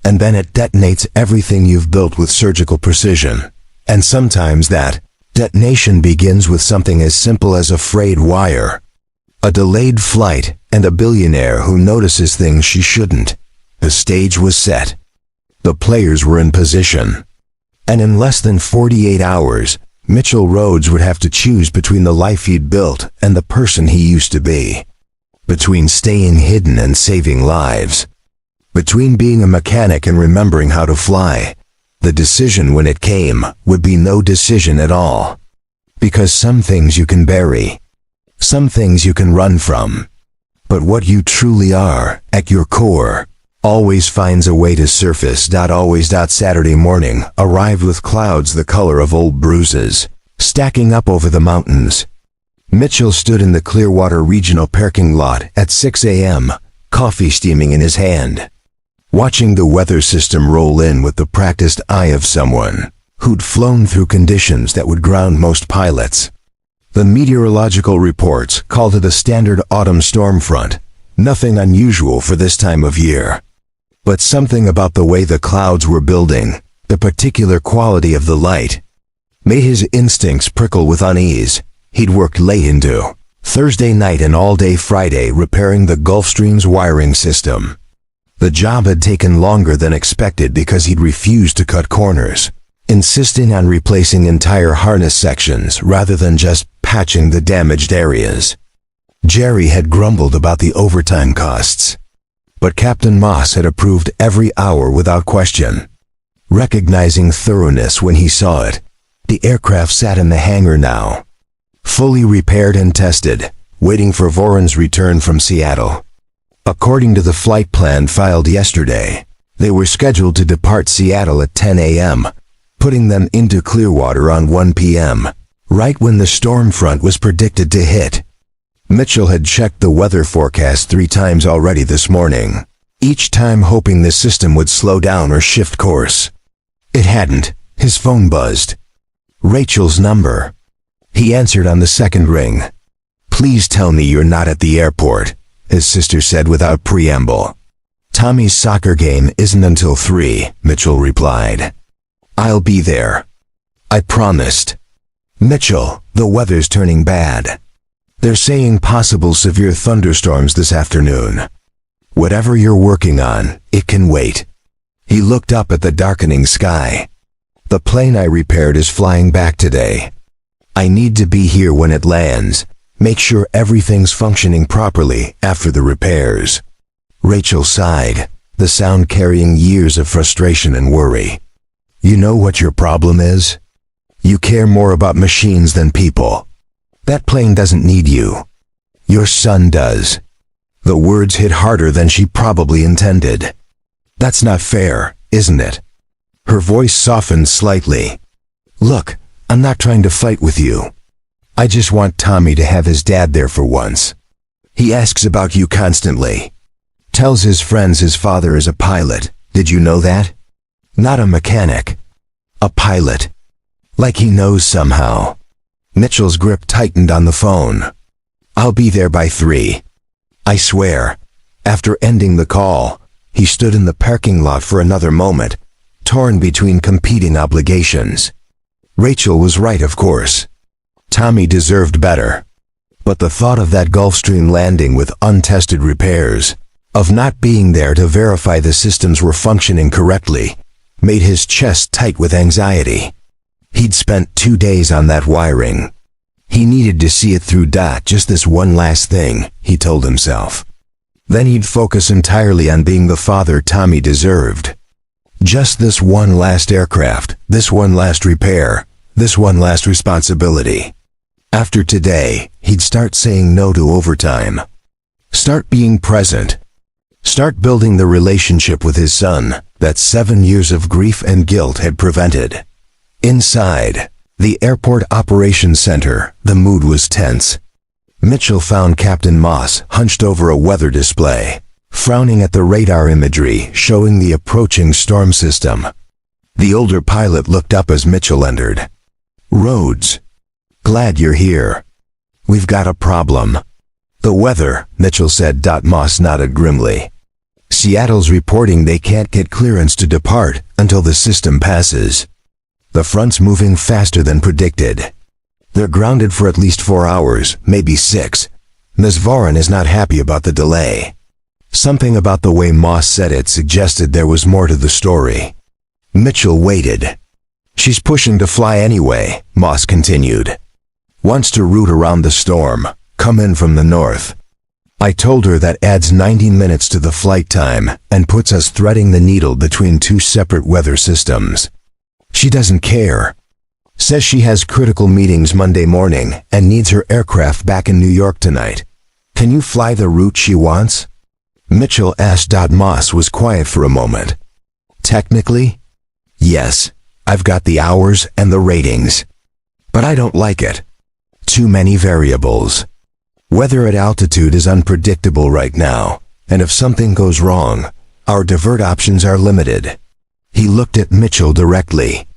And then it detonates everything you've built with surgical precision. And sometimes that detonation begins with something as simple as a frayed wire. A delayed flight and a billionaire who notices things she shouldn't. The stage was set. The players were in position. And in less than 48 hours, Mitchell Rhodes would have to choose between the life he'd built and the person he used to be. Between staying hidden and saving lives. Between being a mechanic and remembering how to fly. The decision, when it came, would be no decision at all. Because some things you can bury. Some things you can run from. But what you truly are, at your core, always finds a way to surface. Always. Saturday morning arrived with clouds the color of old bruises, stacking up over the mountains. Mitchell stood in the Clearwater Regional parking lot at 6 a.m., coffee steaming in his hand, watching the weather system roll in with the practiced eye of someone who'd flown through conditions that would ground most pilots. The meteorological reports called it a standard autumn storm front, nothing unusual for this time of year. But something about the way the clouds were building, the particular quality of the light, made his instincts prickle with unease. He'd worked late into Thursday night and all day Friday repairing the Gulfstream's wiring system. The job had taken longer than expected because he'd refused to cut corners, insisting on replacing entire harness sections rather than just patching the damaged areas. Jerry had grumbled about the overtime costs, but Captain Moss had approved every hour without question. Recognizing thoroughness when he saw it, the aircraft sat in the hangar now, fully repaired and tested, waiting for Voron's return from Seattle. According to the flight plan filed yesterday, they were scheduled to depart Seattle at 10 a.m., putting them into Clearwater on 1 p.m., right when the storm front was predicted to hit. Mitchell had checked the weather forecast 3 times already this morning, each time hoping the system would slow down or shift course. It hadn't. His phone buzzed. Rachel's number. He answered on the second ring. "Please tell me you're not at the airport," his sister said without preamble. "Tommy's soccer game isn't until 3, Mitchell replied. "I'll be there. I promised." "Mitchell, the weather's turning bad. They're saying possible severe thunderstorms this afternoon. Whatever you're working on, it can wait." He looked up at the darkening sky. "The plane I repaired is flying back today. I need to be here when it lands. Make sure everything's functioning properly after the repairs." Rachel sighed, the sound carrying years of frustration and worry. "You know what your problem is? You care more about machines than people. That plane doesn't need you. Your son does." The words hit harder than she probably intended. "That's not fair, isn't it?" Her voice softened slightly. "Look, I'm not trying to fight with you. I just want Tommy to have his dad there for once. He asks about you constantly. Tells his friends his father is a pilot. Did you know that? Not a mechanic. A pilot. Like he knows somehow." Mitchell's grip tightened on the phone. "I'll be there by 3. I swear." After ending the call, he stood in the parking lot for another moment, torn between competing obligations. Rachel was right, of course. Tommy deserved better. But the thought of that Gulfstream landing with untested repairs, of not being there to verify the systems were functioning correctly, made his chest tight with anxiety. He'd spent 2 days on that wiring. He needed to see it through. Just this one last thing, he told himself. Then he'd focus entirely on being the father Tommy deserved. Just this one last aircraft, this one last repair, this one last responsibility. After today, he'd start saying no to overtime. Start being present. Start building the relationship with his son that 7 years of grief and guilt had prevented. Inside the airport operations center, the mood was tense. Mitchell found Captain Moss hunched over a weather display, frowning at the radar imagery showing the approaching storm system. The older pilot looked up as Mitchell entered. "Rhodes, glad you're here. We've got a problem." "The weather," Mitchell said. Moss nodded grimly. "Seattle's reporting they can't get clearance to depart until the system passes. The front's moving faster than predicted. They're grounded for at least 4 hours, maybe 6. Ms. Vaughan is not happy about the delay." Something about the way Moss said it suggested there was more to the story. Mitchell waited. "She's pushing to fly anyway," Moss continued. "Wants to route around the storm, come in from the north. I told her that adds 90 minutes to the flight time and puts us threading the needle between 2 separate weather systems. She doesn't care. Says she has critical meetings Monday morning and needs her aircraft back in New York tonight. Can you fly the route she wants?" Mitchell asked. Moss was quiet for a moment. "Technically, yes, I've got the hours and the ratings. But I don't like it. Too many variables. Weather at altitude is unpredictable right now, and if something goes wrong, our divert options are limited." He looked at Mitchell directly.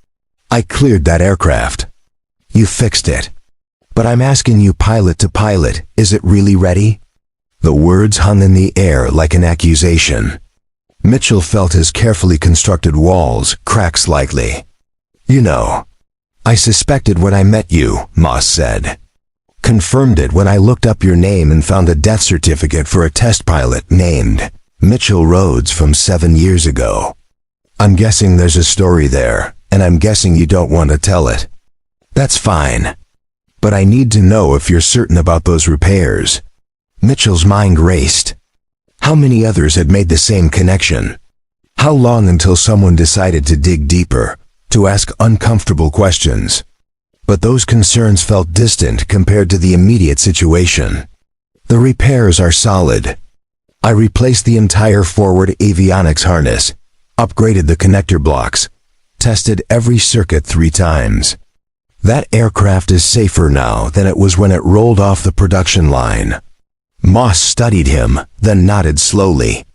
"I cleared that aircraft. You fixed it. But I'm asking you pilot to pilot, is it really ready?" The words hung in the air like an accusation. Mitchell felt his carefully constructed walls crack slightly. "You know, I suspected when I met you," Moss said. "Confirmed it when I looked up your name and found a death certificate for a test pilot named Mitchell Rhodes from 7 years ago. I'm guessing there's a story there, and I'm guessing you don't want to tell it. That's fine. But I need to know if you're certain about those repairs." Mitchell's mind raced. How many others had made the same connection? How long until someone decided to dig deeper, to ask uncomfortable questions? But those concerns felt distant compared to the immediate situation. "The repairs are solid. I replaced the entire forward avionics harness, upgraded the connector blocks, tested every circuit 3 times. That aircraft is safer now than it was when it rolled off the production line." Moss studied him, then nodded slowly.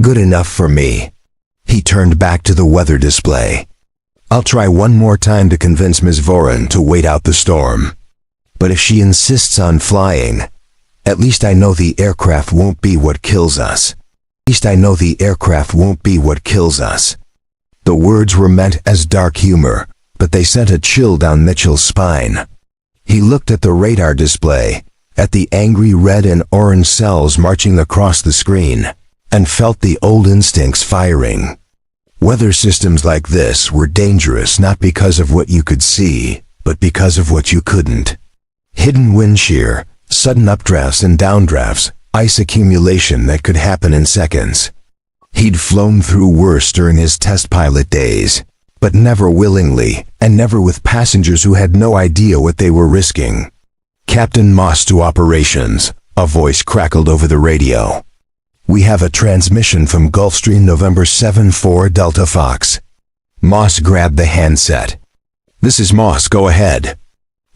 "Good enough for me." He turned back to the weather display. I'll try one more time to convince Ms. Voren to wait out the storm. But if she insists on flying, at least I know the aircraft won't be what kills us. At least I know the aircraft won't be what kills us. The words were meant as dark humor, but they sent a chill down Mitchell's spine. He looked at the radar display, at the angry red and orange cells marching across the screen, and felt the old instincts firing. Weather systems like this were dangerous not because of what you could see, but because of what you couldn't. Hidden wind shear, sudden updrafts and downdrafts, ice accumulation that could happen in seconds. He'd flown through worse during his test pilot days, but never willingly, and never with passengers who had no idea what they were risking. "Captain Moss to operations," a voice crackled over the radio. "We have a transmission from Gulfstream November 7-4 Delta Fox." Moss grabbed the handset. "This is Moss, go ahead."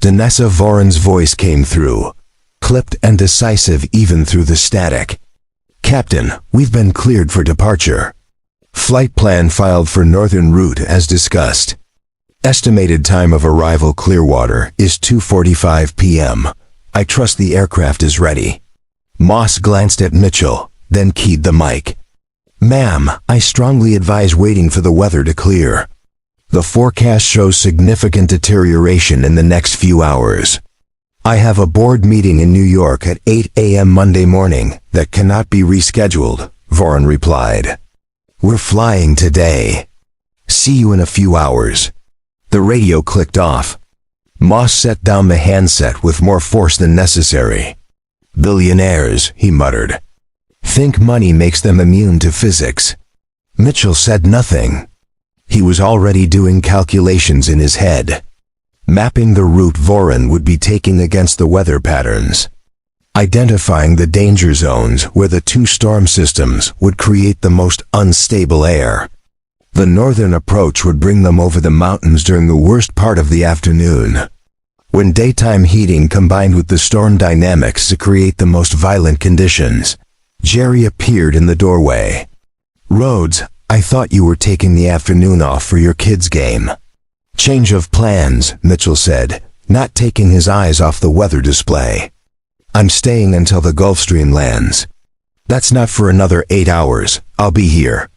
Danessa Voren's voice came through, clipped and decisive even through the static. "Captain, we've been cleared for departure. Flight plan filed for northern route as discussed. Estimated time of arrival Clearwater is 2:45 p.m. I trust the aircraft is ready." Moss glanced at Mitchell, then keyed the mic. "Ma'am, I strongly advise waiting for the weather to clear. The forecast shows significant deterioration in the next few hours. I have a board meeting in New York at 8 a.m. Monday morning that cannot be rescheduled," Voren replied. "We're flying today. See you in a few hours." The radio clicked off. Moss set down the handset with more force than necessary. "Billionaires," he muttered. "Think money makes them immune to physics." Mitchell said nothing. He was already doing calculations in his head, mapping the route Voren would be taking against the weather patterns, identifying the danger zones where the two storm systems would create the most unstable air. The northern approach would bring them over the mountains during the worst part of the afternoon, when daytime heating combined with the storm dynamics to create the most violent conditions. Jerry appeared in the doorway. "Rhodes, I thought you were taking the afternoon off for your kids' game." "Change of plans," Mitchell said, not taking his eyes off the weather display. "I'm staying until the Gulfstream lands." "That's not for another 8 hours. I'll be here."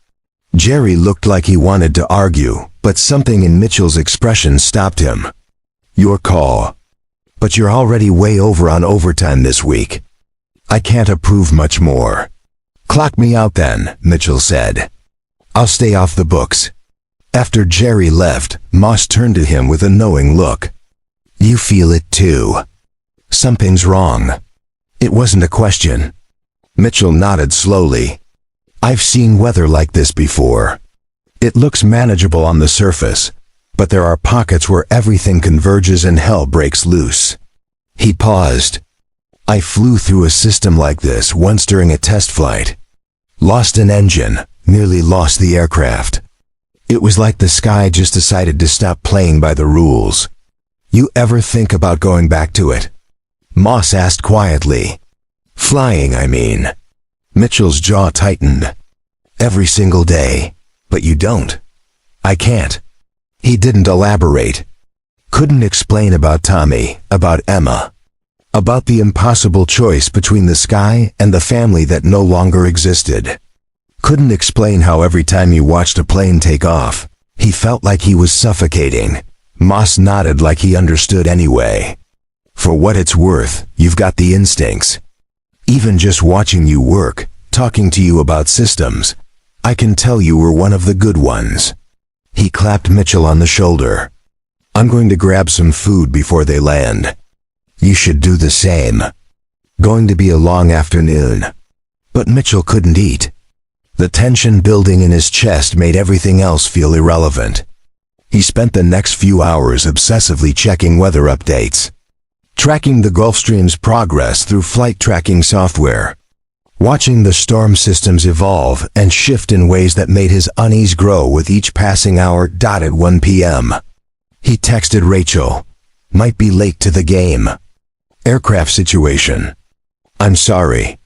Jerry looked like he wanted to argue, but something in Mitchell's expression stopped him. "Your call. But you're already way over on overtime this week. I can't approve much more." "Clock me out then," Mitchell said. "I'll stay off the books." After Jerry left, Moss turned to him with a knowing look. "You feel it too. Something's wrong." It wasn't a question. Mitchell nodded slowly. "I've seen weather like this before. It looks manageable on the surface, but there are pockets where everything converges and hell breaks loose." He paused. "I flew through a system like this once during a test flight. Lost an engine, nearly lost the aircraft. It was like the sky just decided to stop playing by the rules." "You ever think about going back to it?" Moss asked quietly. "Flying, I mean." Mitchell's jaw tightened. "Every single day. But you don't." "I can't." He didn't elaborate. Couldn't explain about Tommy, about Emma, about the impossible choice between the sky and the family that no longer existed. Couldn't explain how every time he watched a plane take off, he felt like he was suffocating. Moss nodded like he understood anyway. "For what it's worth, you've got the instincts. Even just watching you work, talking to you about systems, I can tell you were one of the good ones." He clapped Mitchell on the shoulder. "I'm going to grab some food before they land. You should do the same. Going to be a long afternoon." But Mitchell couldn't eat. The tension building in his chest made everything else feel irrelevant. He spent the next few hours obsessively checking weather updates, tracking the Gulfstream's progress through flight tracking software, watching the storm systems evolve and shift in ways that made his unease grow with each passing hour. At 1 p.m. he texted Rachel, "Might be late to the game. Aircraft situation. I'm sorry."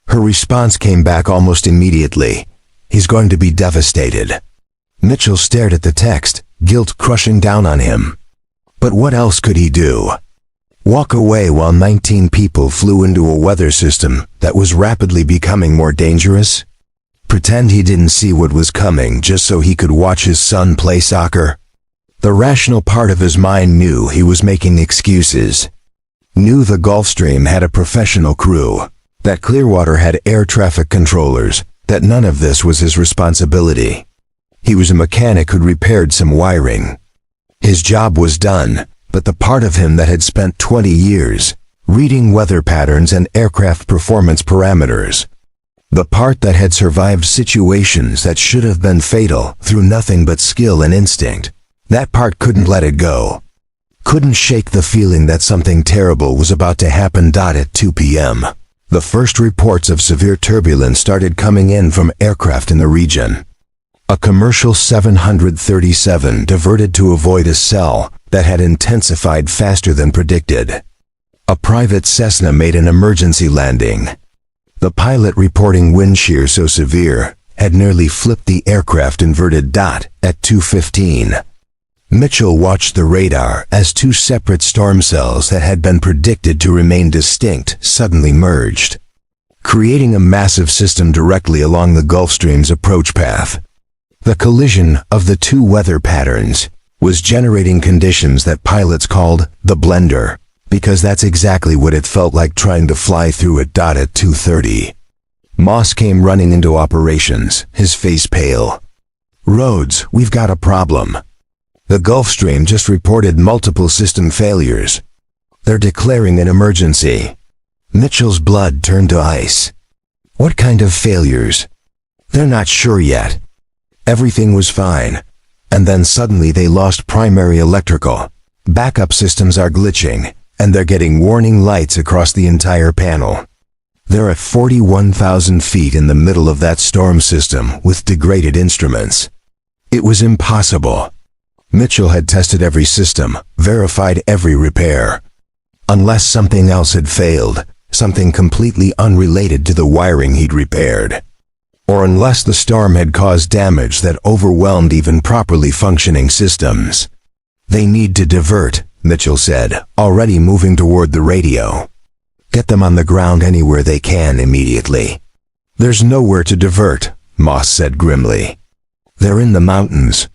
Her response came back almost immediately. "He's going to be devastated." Mitchell stared at the text, guilt crushing down on him. But what else could he do? Walk away while 19 people flew into a weather system that was rapidly becoming more dangerous? Pretend he didn't see what was coming just so he could watch his son play soccer? The rational part of his mind knew he was making excuses. Knew the Gulfstream had a professional crew, that Clearwater had air traffic controllers, that none of this was his responsibility. He was a mechanic who'd repaired some wiring. His job was done, but the part of him that had spent 20 years reading weather patterns and aircraft performance parameters, the part that had survived situations that should have been fatal through nothing but skill and instinct, that part couldn't let it go. Couldn't shake the feeling that something terrible was about to happen. At 2 p.m., the first reports of severe turbulence started coming in from aircraft in the region. A commercial 737 diverted to avoid a cell that had intensified faster than predicted. A private Cessna made an emergency landing. The pilot reporting wind shear so severe had nearly flipped the aircraft inverted. At 2:15. Mitchell watched the radar as two separate storm cells that had been predicted to remain distinct suddenly merged, creating a massive system directly along the Gulfstream's approach path. The collision of the two weather patterns was generating conditions that pilots called the blender, because that's exactly what it felt like trying to fly through it. At 2:30. Moss came running into operations, his face pale. "Rhodes, we've got a problem. The Gulfstream just reported multiple system failures. They're declaring an emergency." Mitchell's blood turned to ice. "What kind of failures?" "They're not sure yet. Everything was fine, and then suddenly they lost primary electrical. Backup systems are glitching, and they're getting warning lights across the entire panel. They're at 41,000 feet in the middle of that storm system with degraded instruments." It was impossible. Mitchell had tested every system, verified every repair. Unless something else had failed, something completely unrelated to the wiring he'd repaired. Or unless the storm had caused damage that overwhelmed even properly functioning systems. "They need to divert," Mitchell said, already moving toward the radio. "Get them on the ground anywhere they can immediately." "There's nowhere to divert," Moss said grimly. "They're in the mountains.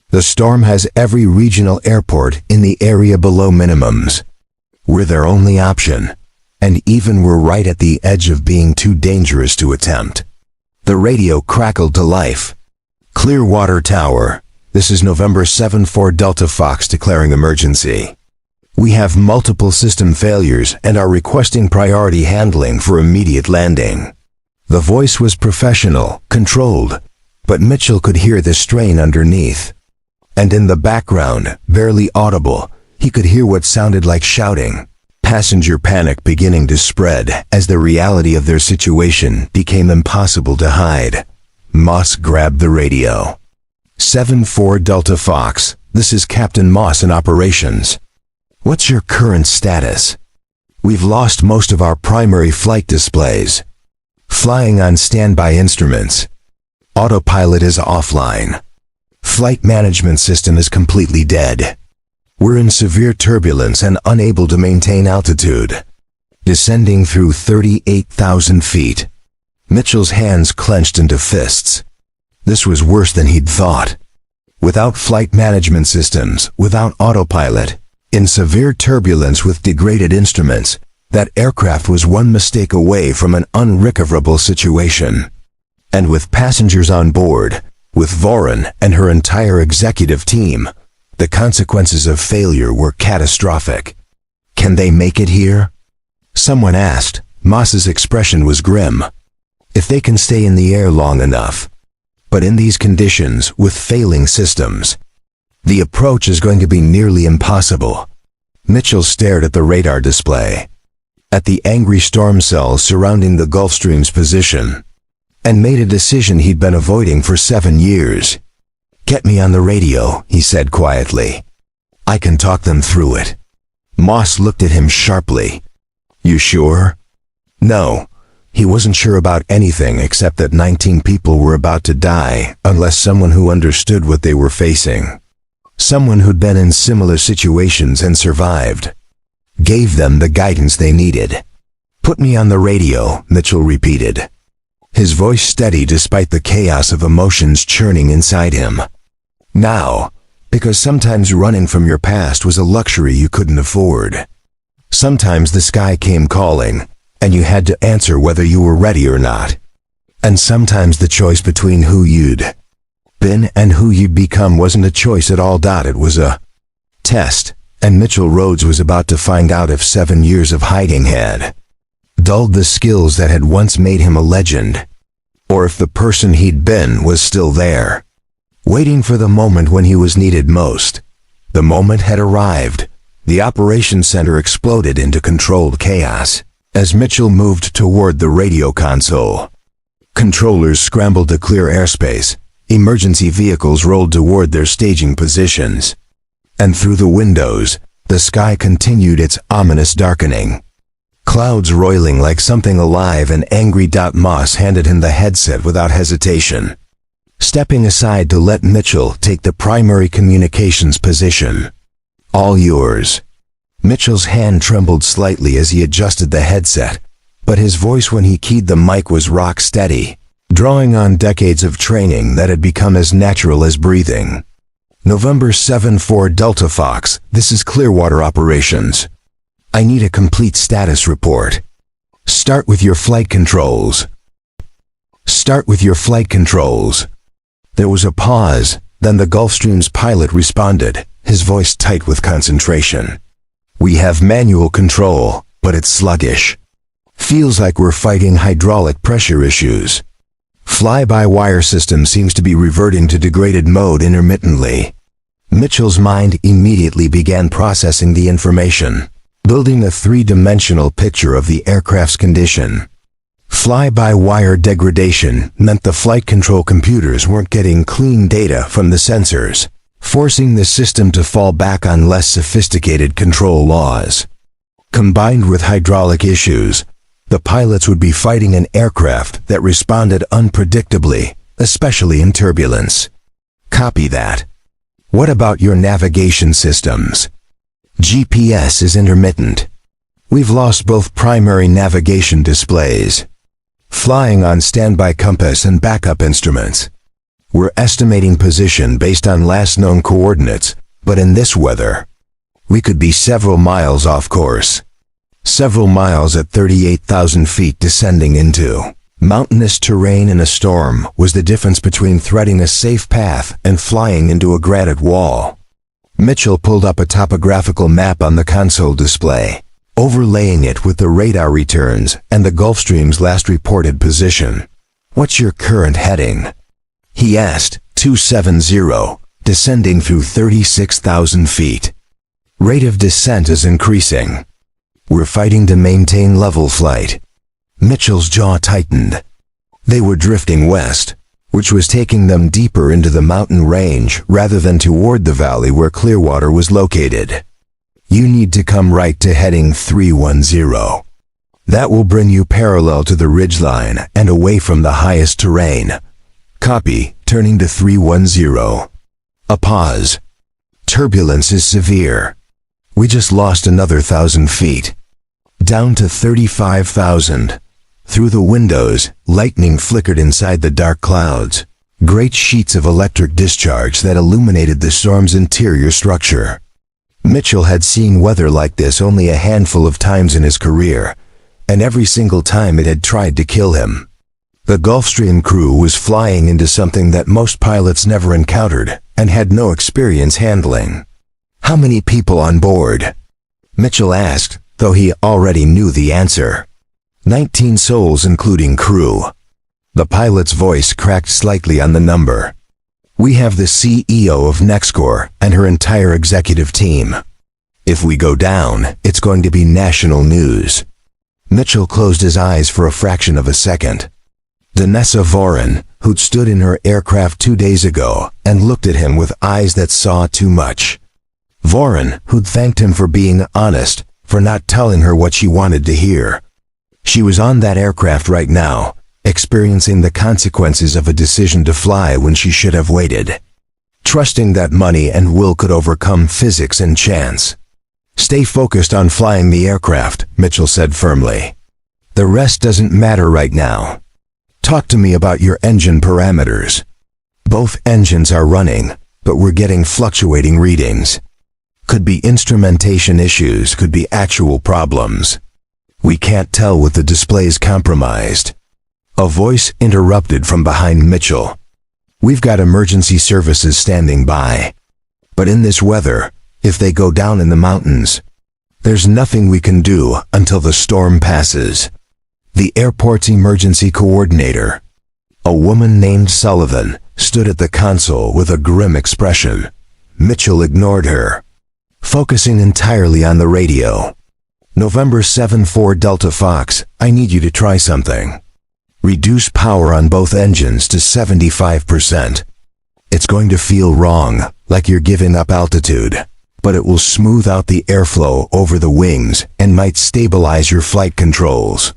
The storm has every regional airport in the area below minimums. We're their only option, and even we're right at the edge of being too dangerous to attempt." The radio crackled to life. "Clearwater Tower, this is November 7-4 Delta Fox declaring emergency. We have multiple system failures and are requesting priority handling for immediate landing." The voice was professional, controlled, but Mitchell could hear the strain underneath. And in the background, barely audible, he could hear what sounded like shouting. Passenger panic beginning to spread as the reality of their situation became impossible to hide. Moss grabbed the radio. 7-4 Delta Fox, this is Captain Moss in operations. What's your current status? We've lost most of our primary flight displays. Flying on standby instruments. Autopilot is offline. Flight management system is completely dead. We're in severe turbulence and unable to maintain altitude. Descending through 38,000 feet. Mitchell's hands clenched into fists. This was worse than he'd thought. Without flight management systems, without autopilot, in severe turbulence with degraded instruments, that aircraft was one mistake away from an unrecoverable situation. And with passengers on board, with Voron and her entire executive team, the consequences of failure were catastrophic. "Can they make it here?" someone asked. Moss's expression was grim. "If they can stay in the air long enough. But in these conditions, with failing systems, the approach is going to be nearly impossible." Mitchell stared at the radar display, at the angry storm cells surrounding the Gulfstream's position, and made a decision he'd been avoiding for 7 years. "Get me on the radio," he said quietly. "I can talk them through it." Moss looked at him sharply. "You sure?" No. He wasn't sure about anything except that 19 people were about to die unless someone who understood what they were facing. Someone who'd been in similar situations and survived. Gave them the guidance they needed. "Put me on the radio," Mitchell repeated. His voice steady despite the chaos of emotions churning inside him. Now, because sometimes running from your past was a luxury you couldn't afford. Sometimes the sky came calling, and you had to answer whether you were ready or not. And sometimes the choice between who you'd been and who you'd become wasn't a choice at all. It was a test, and Mitchell Rhodes was about to find out if 7 years of hiding had dulled the skills that had once made him a legend, or if the person he'd been was still there, waiting for the moment when he was needed most. The moment had arrived. The operations center exploded into controlled chaos as Mitchell moved toward the radio console. Controllers scrambled to clear airspace. Emergency vehicles rolled toward their staging positions. And through the windows, the sky continued its ominous darkening. Clouds roiling like something alive, and angry. Moss handed him the headset without hesitation, stepping aside to let Mitchell take the primary communications position. "All yours." Mitchell's hand trembled slightly as he adjusted the headset, but his voice when he keyed the mic was rock steady, drawing on decades of training that had become as natural as breathing. November 7-4 Delta Fox, this is Clearwater Operations. I need a complete status report. Start with your flight controls. Start with your flight controls. There was a pause, then the Gulfstream's pilot responded, his voice tight with concentration. "We have manual control, but it's sluggish. Feels like we're fighting hydraulic pressure issues. Fly-by-wire system seems to be reverting to degraded mode intermittently." Mitchell's mind immediately began processing the information, building a three-dimensional picture of the aircraft's condition. Fly-by-wire degradation meant the flight control computers weren't getting clean data from the sensors, forcing the system to fall back on less sophisticated control laws. Combined with hydraulic issues, the pilots would be fighting an aircraft that responded unpredictably, especially in turbulence. Copy that. What about your navigation systems? GPS is intermittent. We've lost both primary navigation displays. Flying on standby compass and backup instruments. We're estimating position based on last known coordinates, but in this weather, we could be several miles off course. Several miles at 38,000 feet descending into mountainous terrain in a storm was the difference between threading a safe path and flying into a granite wall. Mitchell pulled up a topographical map on the console display, overlaying it with the radar returns and the Gulfstream's last reported position. "What's your current heading?" he asked. 270, descending through 36,000 feet. Rate of descent is increasing. We're fighting to maintain level flight. Mitchell's jaw tightened. They were drifting west, which was taking them deeper into the mountain range rather than toward the valley where Clearwater was located. "You need to come right to heading 310. That will bring you parallel to the ridgeline and away from the highest terrain." "Copy," turning to 310. A pause. "Turbulence is severe. We just lost another 1,000 feet. Down to 35,000. Through the windows, lightning flickered inside the dark clouds. Great sheets of electric discharge that illuminated the storm's interior structure. Mitchell had seen weather like this only a handful of times in his career, and every single time it had tried to kill him. The Gulfstream crew was flying into something that most pilots never encountered and had no experience handling. "How many people on board?" Mitchell asked, though he already knew the answer. 19 souls including crew. The pilot's voice cracked slightly on the number. "We have the CEO of Nexcore and her entire executive team. If we go down, it's going to be national news." Mitchell closed his eyes for a fraction of a second. Vanessa Voren, who'd stood in her aircraft 2 days ago and looked at him with eyes that saw too much. Voren, who'd thanked him for being honest, for not telling her what she wanted to hear. She was on that aircraft right now, experiencing the consequences of a decision to fly when she should have waited. trusting that money and will could overcome physics and chance. "Stay focused on flying the aircraft," Mitchell said firmly. "The rest doesn't matter right now. Talk to me about your engine parameters." "Both engines are running, but we're getting fluctuating readings. Could be instrumentation issues, could be actual problems. We can't tell with the displays compromised." A voice interrupted from behind Mitchell. "We've got emergency services standing by. But in this weather, if they go down in the mountains, there's nothing we can do until the storm passes." The airport's emergency coordinator, a woman named Sullivan, stood at the console with a grim expression. Mitchell ignored her, focusing entirely on the radio. "November 7-4 Delta Fox, I need you to try something. Reduce power on both engines to 75%. It's going to feel wrong, like you're giving up altitude, but it will smooth out the airflow over the wings and might stabilize your flight controls."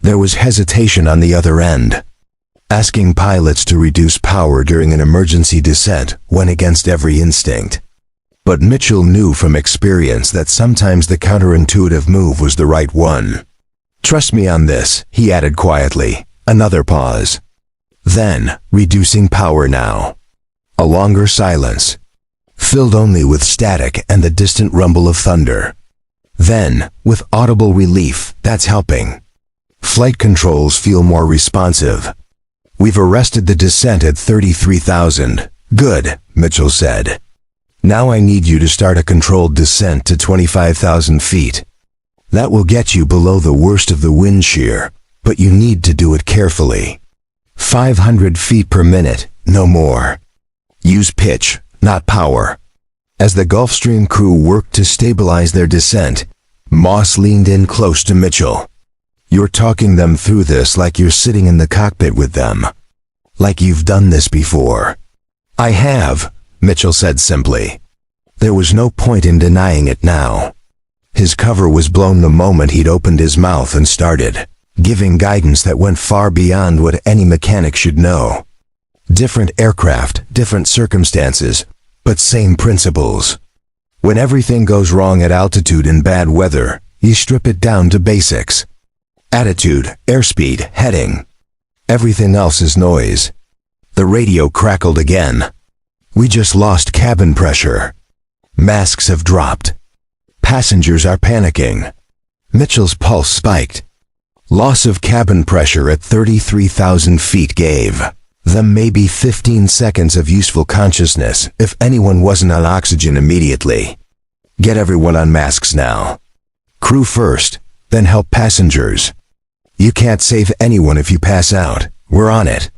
There was hesitation on the other end. Asking pilots to reduce power during an emergency descent went against every instinct. But Mitchell knew from experience that sometimes the counterintuitive move was the right one. "Trust me on this," he added quietly. Another pause. Then, reducing power now. A longer silence, filled only with static and the distant rumble of thunder. Then, with audible relief, "That's helping. Flight controls feel more responsive. We've arrested the descent at 33,000. "Good," Mitchell said. "Now I need you to start a controlled descent to 25,000 feet. That will get you below the worst of the wind shear, but you need to do it carefully. 500 feet per minute, no more. Use pitch, not power." As the Gulfstream crew worked to stabilize their descent, Moss leaned in close to Mitchell. "You're talking them through this like you're sitting in the cockpit with them. Like you've done this before." "I have," Mitchell said simply. There was no point in denying it now. His cover was blown the moment he'd opened his mouth and started giving guidance that went far beyond what any mechanic should know. Different aircraft, different circumstances, but same principles. When everything goes wrong at altitude in bad weather, you strip it down to basics. Attitude, airspeed, heading. Everything else is noise. The radio crackled again. "We just lost cabin pressure. Masks have dropped. Passengers are panicking." Mitchell's pulse spiked. Loss of cabin pressure at 33,000 feet gave them maybe 15 seconds of useful consciousness if anyone wasn't on oxygen immediately. "Get everyone on masks now. Crew first, then help passengers. You can't save anyone if you pass out. We're on it."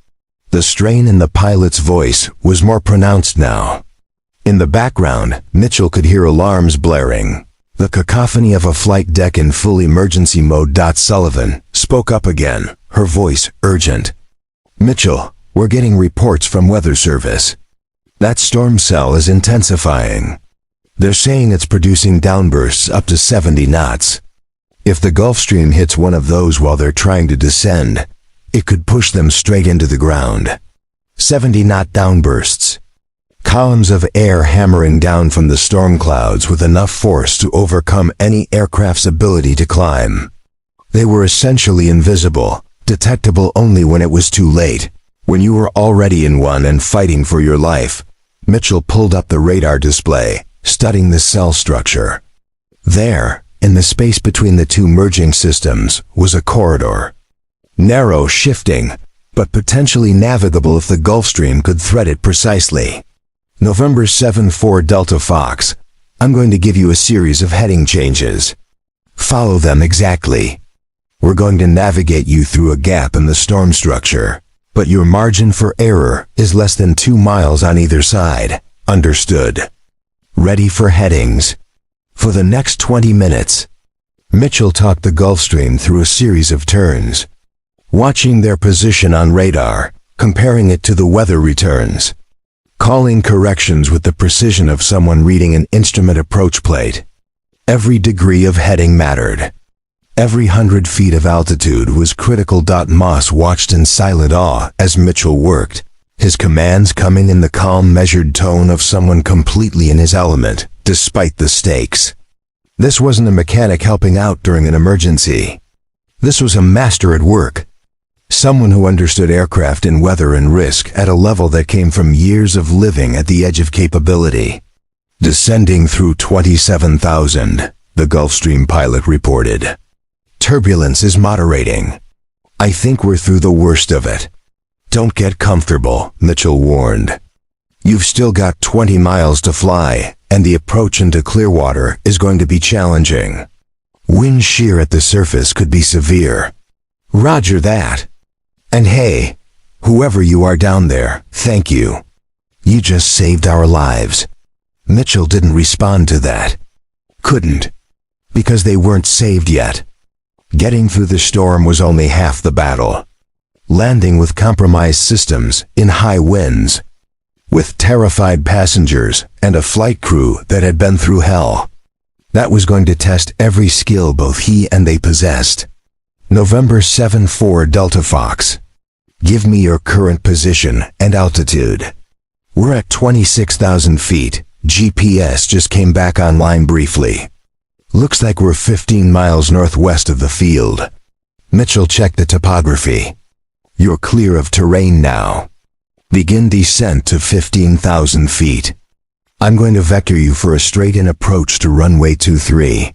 The strain in the pilot's voice was more pronounced now. In the background, Mitchell could hear alarms blaring. The cacophony of a flight deck in full emergency mode. Sullivan spoke up again, her voice urgent. "Mitchell, we're getting reports from Weather Service. That storm cell is intensifying. They're saying it's producing downbursts up to 70 knots. If the Gulfstream hits one of those while they're trying to descend, it could push them straight into the ground. 70-knot downbursts. Columns of air hammering down from the storm clouds with enough force to overcome any aircraft's ability to climb. They were essentially invisible, detectable only when it was too late, when you were already in one and fighting for your life." Mitchell pulled up the radar display, studying the cell structure. There, in the space between the two merging systems, was a corridor. Narrow, shifting, but potentially navigable if the Gulfstream could thread it precisely. "November 7-4 Delta Fox, I'm going to give you a series of heading changes. Follow them exactly. We're going to navigate you through a gap in the storm structure, but your margin for error is less than 2 miles on either side. Understood? Ready for headings." For the next 20 minutes, Mitchell talked the Gulfstream through a series of turns, watching their position on radar, comparing it to the weather returns, calling corrections with the precision of someone reading an instrument approach plate. Every degree of heading mattered. Every 100 feet of altitude was critical. Moss watched in silent awe as Mitchell worked, His commands coming in the calm, measured tone of someone completely in his element, despite the stakes. This wasn't a mechanic helping out during an emergency. This was a master at work. Someone who understood aircraft and weather and risk at a level that came from years of living at the edge of capability. Descending through 27,000, the Gulfstream pilot reported. Turbulence is moderating. I think we're through the worst of it. Don't get comfortable, Mitchell warned. You've still got 20 miles to fly, and the approach into Clearwater is going to be challenging. Wind shear at the surface could be severe. Roger that. And hey, whoever you are down there, thank you. You just saved our lives. Mitchell didn't respond to that. Couldn't. Because they weren't saved yet. Getting through the storm was only half the battle. Landing with compromised systems in high winds, with terrified passengers and a flight crew that had been through hell. That was going to test every skill both he and they possessed. November 7-4 Delta Fox. Give me your current position and altitude. We're at 26,000 feet. GPS just came back online briefly. Looks like we're 15 miles northwest of the field. Mitchell checked the topography. You're clear of terrain now. Begin descent to 15,000 feet. I'm going to vector you for a straight-in approach to runway 23.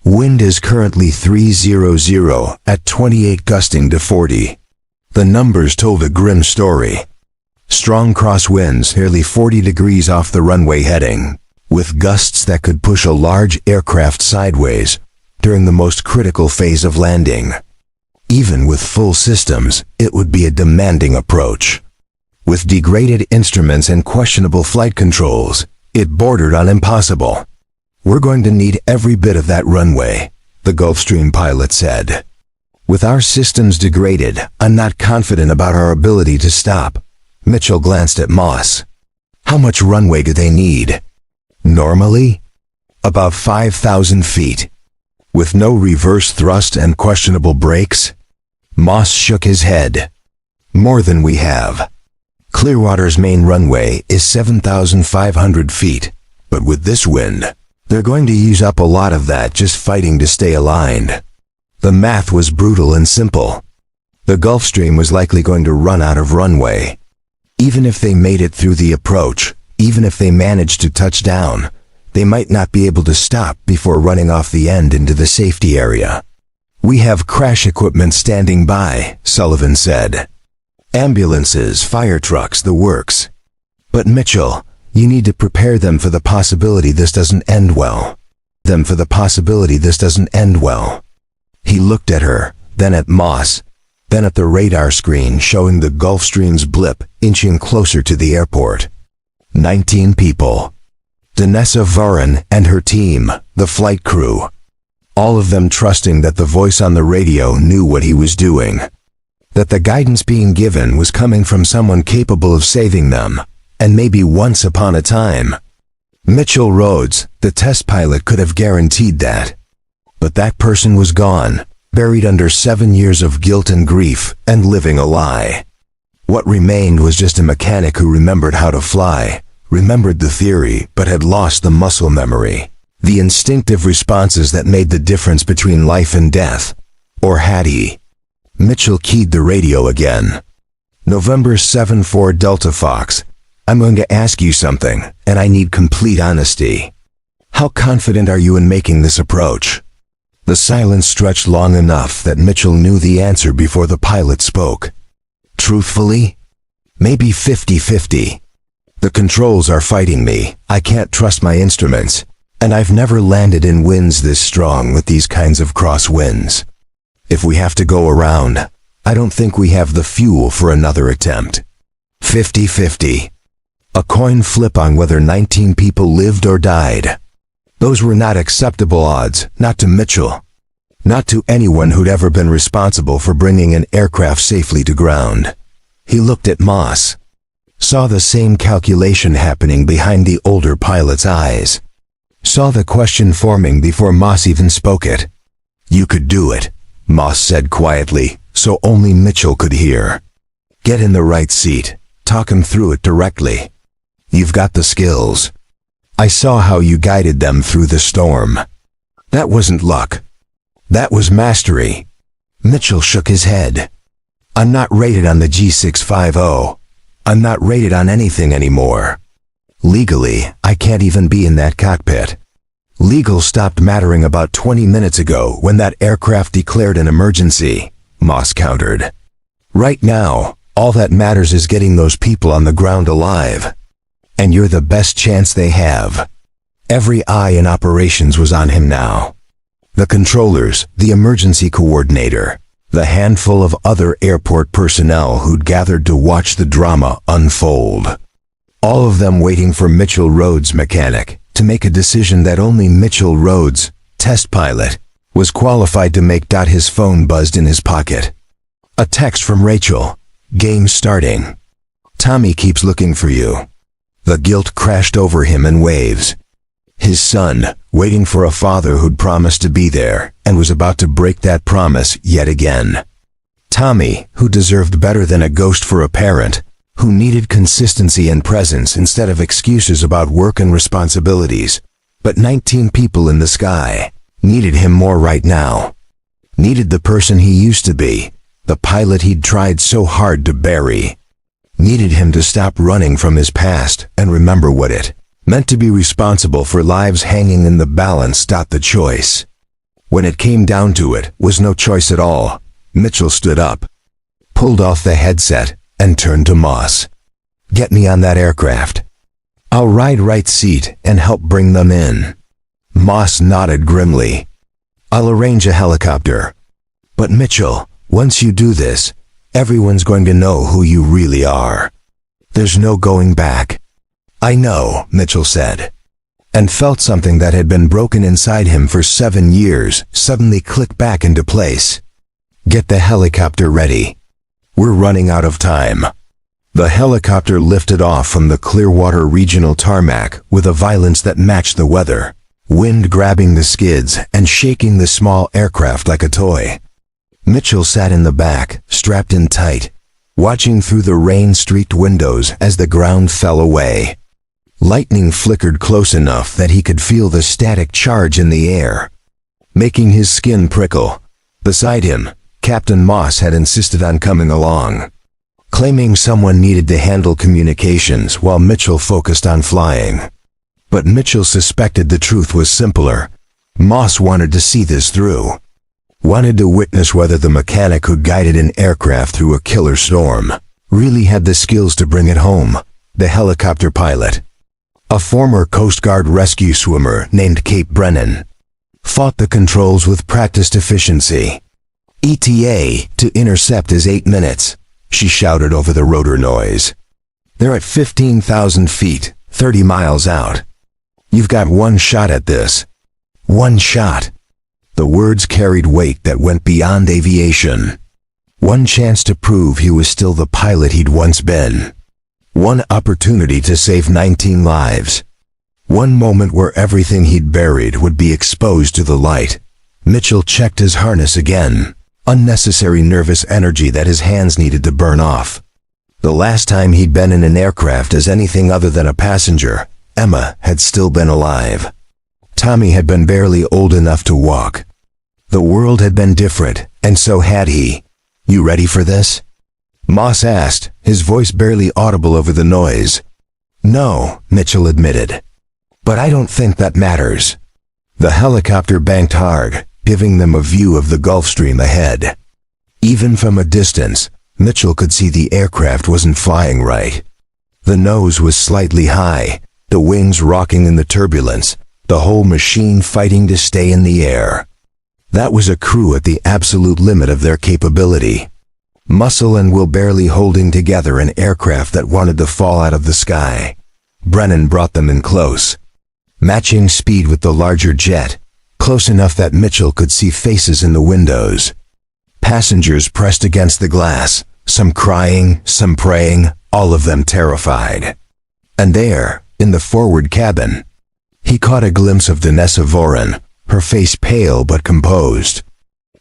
Wind is currently 300 at 28 gusting to 40. The numbers told a grim story. Strong crosswinds nearly 40 degrees off the runway heading, with gusts that could push a large aircraft sideways during the most critical phase of landing. Even with full systems, it would be a demanding approach. With degraded instruments and questionable flight controls, it bordered on impossible. We're going to need every bit of that runway, the Gulfstream pilot said. With our systems degraded, I'm not confident about our ability to stop. Mitchell glanced at Moss. How much runway do they need? Normally? About 5,000 feet. With no reverse thrust and questionable brakes? Moss shook his head. More than we have. Clearwater's main runway is 7,500 feet, but with this wind, they're going to use up a lot of that just fighting to stay aligned. The math was brutal and simple. The Gulfstream was likely going to run out of runway. Even if they made it through the approach, even if they managed to touch down, they might not be able to stop before running off the end into the safety area. We have crash equipment standing by, Sullivan said. Ambulances, fire trucks, the works. But Mitchell, you need to prepare them for the possibility this doesn't end well. He looked at her, then at Moss, then at the radar screen showing the Gulfstream's blip inching closer to the airport. 19 people. Danessa Varan and her team, the flight crew. All of them trusting that the voice on the radio knew what he was doing. That the guidance being given was coming from someone capable of saving them, and maybe once upon a time. Mitchell Rhodes, the test pilot, could have guaranteed that. But that person was gone, buried under 7 years of guilt and grief, and living a lie. What remained was just a mechanic who remembered how to fly, remembered the theory, but had lost the muscle memory. The instinctive responses that made the difference between life and death. Or had he? Mitchell keyed the radio again. November 7-4 Delta Fox. I'm going to ask you something, and I need complete honesty. How confident are you in making this approach? The silence stretched long enough that Mitchell knew the answer before the pilot spoke. Truthfully? Maybe 50-50. The controls are fighting me. I can't trust my instruments. And I've never landed in winds this strong with these kinds of crosswinds. If we have to go around, I don't think we have the fuel for another attempt. 50-50. A coin flip on whether 19 people lived or died. Those were not acceptable odds, not to Mitchell. Not to anyone who'd ever been responsible for bringing an aircraft safely to ground. He looked at Moss. Saw the same calculation happening behind the older pilot's eyes. Saw the question forming before Moss even spoke it. You could do it, Moss said quietly, so only Mitchell could hear. Get in the right seat. talk him through it directly. You've got the skills. I saw how you guided them through the storm. That wasn't luck. That was mastery. Mitchell shook his head. I'm not rated on the G650. I'm not rated on anything anymore. Legally, I can't even be in that cockpit. Legal stopped mattering about 20 minutes ago when that aircraft declared an emergency, Moss countered. Right now, all that matters is getting those people on the ground alive. And you're the best chance they have. Every eye in operations was on him now. The controllers, the emergency coordinator, the handful of other airport personnel who'd gathered to watch the drama unfold. All of them waiting for Mitchell Rhodes' mechanic to make a decision that only Mitchell Rhodes, test pilot, was qualified to make. His phone buzzed in his pocket. A text from Rachel. Game starting. Tommy keeps looking for you. The guilt crashed over him in waves. His son, waiting for a father who'd promised to be there and was about to break that promise yet again. Tommy, who deserved better than a ghost for a parent, who needed consistency and presence instead of excuses about work and responsibilities. But 19 people in the sky needed him more right now. Needed the person he used to be, the pilot he'd tried so hard to bury. Needed him to stop running from his past and remember what it meant to be responsible for lives hanging in the balance. The choice, when it came down to it, was no choice at all. Mitchell stood up, pulled off the headset, and turned to Moss. Get me on that aircraft. I'll ride right seat and help bring them in. Moss nodded grimly. I'll arrange a helicopter. But Mitchell, once you do this, everyone's going to know who you really are. There's no going back. I know, Mitchell said, and felt something that had been broken inside him for 7 years suddenly click back into place. Get the helicopter ready. We're running out of time. The helicopter lifted off from the Clearwater Regional tarmac with a violence that matched the weather, wind grabbing the skids and shaking the small aircraft like a toy. Mitchell sat in the back, strapped in tight, watching through the rain-streaked windows as the ground fell away. Lightning flickered close enough that he could feel the static charge in the air, making his skin prickle. Beside him, Captain Moss had insisted on coming along, claiming someone needed to handle communications while Mitchell focused on flying. But Mitchell suspected the truth was simpler. Moss wanted to see this through. Wanted to witness whether the mechanic who guided an aircraft through a killer storm really had the skills to bring it home. The helicopter pilot, a former Coast Guard rescue swimmer named Kate Brennan, fought the controls with practiced efficiency. ETA to intercept is 8 minutes, she shouted over the rotor noise. They're at 15,000 feet, 30 miles out. You've got one shot at this. One shot. The words carried weight that went beyond aviation. One chance to prove he was still the pilot he'd once been. One opportunity to save 19 lives. One moment where everything he'd buried would be exposed to the light. Mitchell checked his harness again. Unnecessary nervous energy that his hands needed to burn off. The last time he'd been in an aircraft as anything other than a passenger, Emma had still been alive. Tommy had been barely old enough to walk. The world had been different, and so had he. You ready for this? Moss asked, his voice barely audible over the noise. No, Mitchell admitted. But I don't think that matters. The helicopter banked hard, giving them a view of the Gulf Stream ahead. Even from a distance, Mitchell could see the aircraft wasn't flying right. The nose was slightly high, the wings rocking in the turbulence, the whole machine fighting to stay in the air. That was a crew at the absolute limit of their capability. Muscle and will barely holding together an aircraft that wanted to fall out of the sky. Brennan brought them in close, matching speed with the larger jet, close enough that Mitchell could see faces in the windows. Passengers pressed against the glass, some crying, some praying, all of them terrified. And there, in the forward cabin, he caught a glimpse of Danessa Voren, her face pale but composed,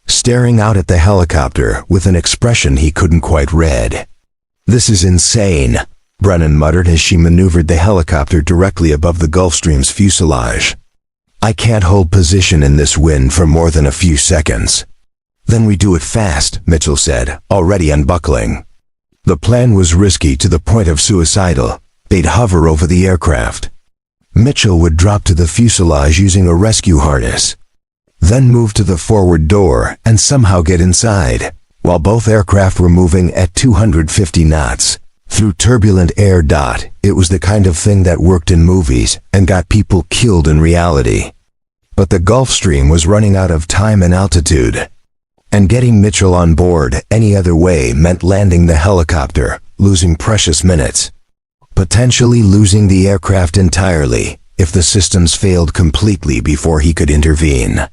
staring out at the helicopter with an expression he couldn't quite read. This is insane, Brennan muttered as she maneuvered the helicopter directly above the Gulfstream's fuselage. "I can't hold position in this wind for more than a few seconds." "Then we do it fast," Mitchell said, already unbuckling. The plan was risky to the point of suicidal. They'd hover over the aircraft. Mitchell would drop to the fuselage using a rescue harness, then move to the forward door and somehow get inside, while both aircraft were moving at 250 knots. Through turbulent air. It was the kind of thing that worked in movies and got people killed in reality. But the Gulfstream was running out of time and altitude, and getting Mitchell on board any other way meant landing the helicopter, losing precious minutes, potentially losing the aircraft entirely if the systems failed completely before he could intervene.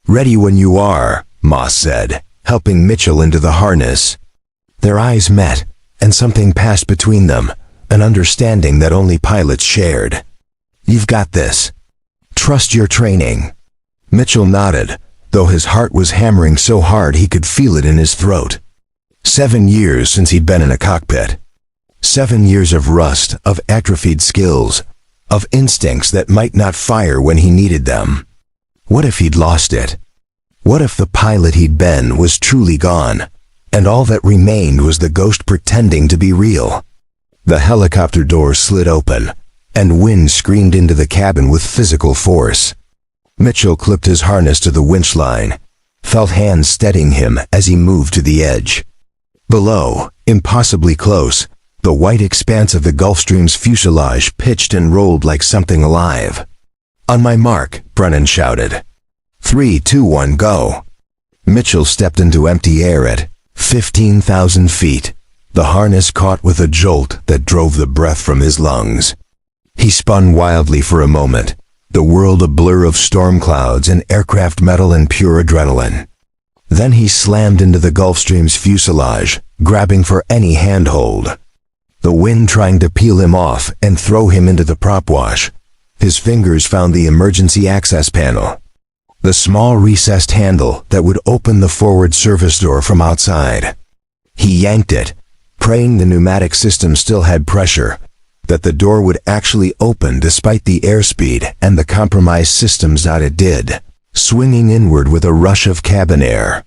"Ready when you are," Moss said, helping Mitchell into the harness. Their eyes met, and something passed between them, an understanding that only pilots shared. "You've got this. Trust your training." Mitchell nodded, though his heart was hammering so hard he could feel it in his throat. 7 years since he'd been in a cockpit. 7 years of rust, of atrophied skills, of instincts that might not fire when he needed them. What if he'd lost it? What if the pilot he'd been was truly gone, and all that remained was the ghost pretending to be real? The helicopter door slid open, and wind screamed into the cabin with physical force. Mitchell clipped his harness to the winch line, felt hands steadying him as he moved to the edge. Below, impossibly close, the white expanse of the Gulfstream's fuselage pitched and rolled like something alive. "On my mark," Brennan shouted. 3, 2, 1, go. Mitchell stepped into empty air at 15,000 feet. The harness caught with a jolt that drove the breath from his lungs. He spun wildly for a moment, the world a blur of storm clouds and aircraft metal and pure adrenaline. Then he slammed into the Gulfstream's fuselage, grabbing for any handhold. The wind trying to peel him off and throw him into the prop wash. His fingers found the emergency access panel, the small recessed handle that would open the forward service door from outside. He yanked it, praying the pneumatic system still had pressure, that the door would actually open despite the airspeed and the compromised systems. It did, swinging inward with a rush of cabin air.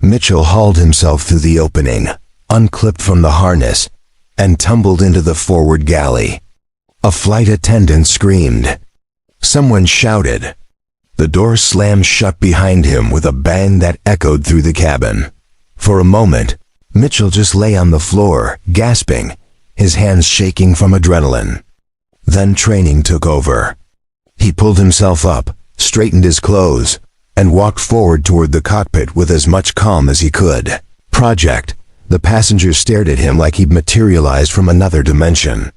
Mitchell hauled himself through the opening, unclipped from the harness, and tumbled into the forward galley. A flight attendant screamed. Someone shouted. The door slammed shut behind him with a bang that echoed through the cabin. For a moment, Mitchell just lay on the floor, gasping, his hands shaking from adrenaline. Then training took over. He pulled himself up, straightened his clothes, and walked forward toward the cockpit with as much calm as he could. "Project." The passenger stared at him like he'd materialized from another dimension.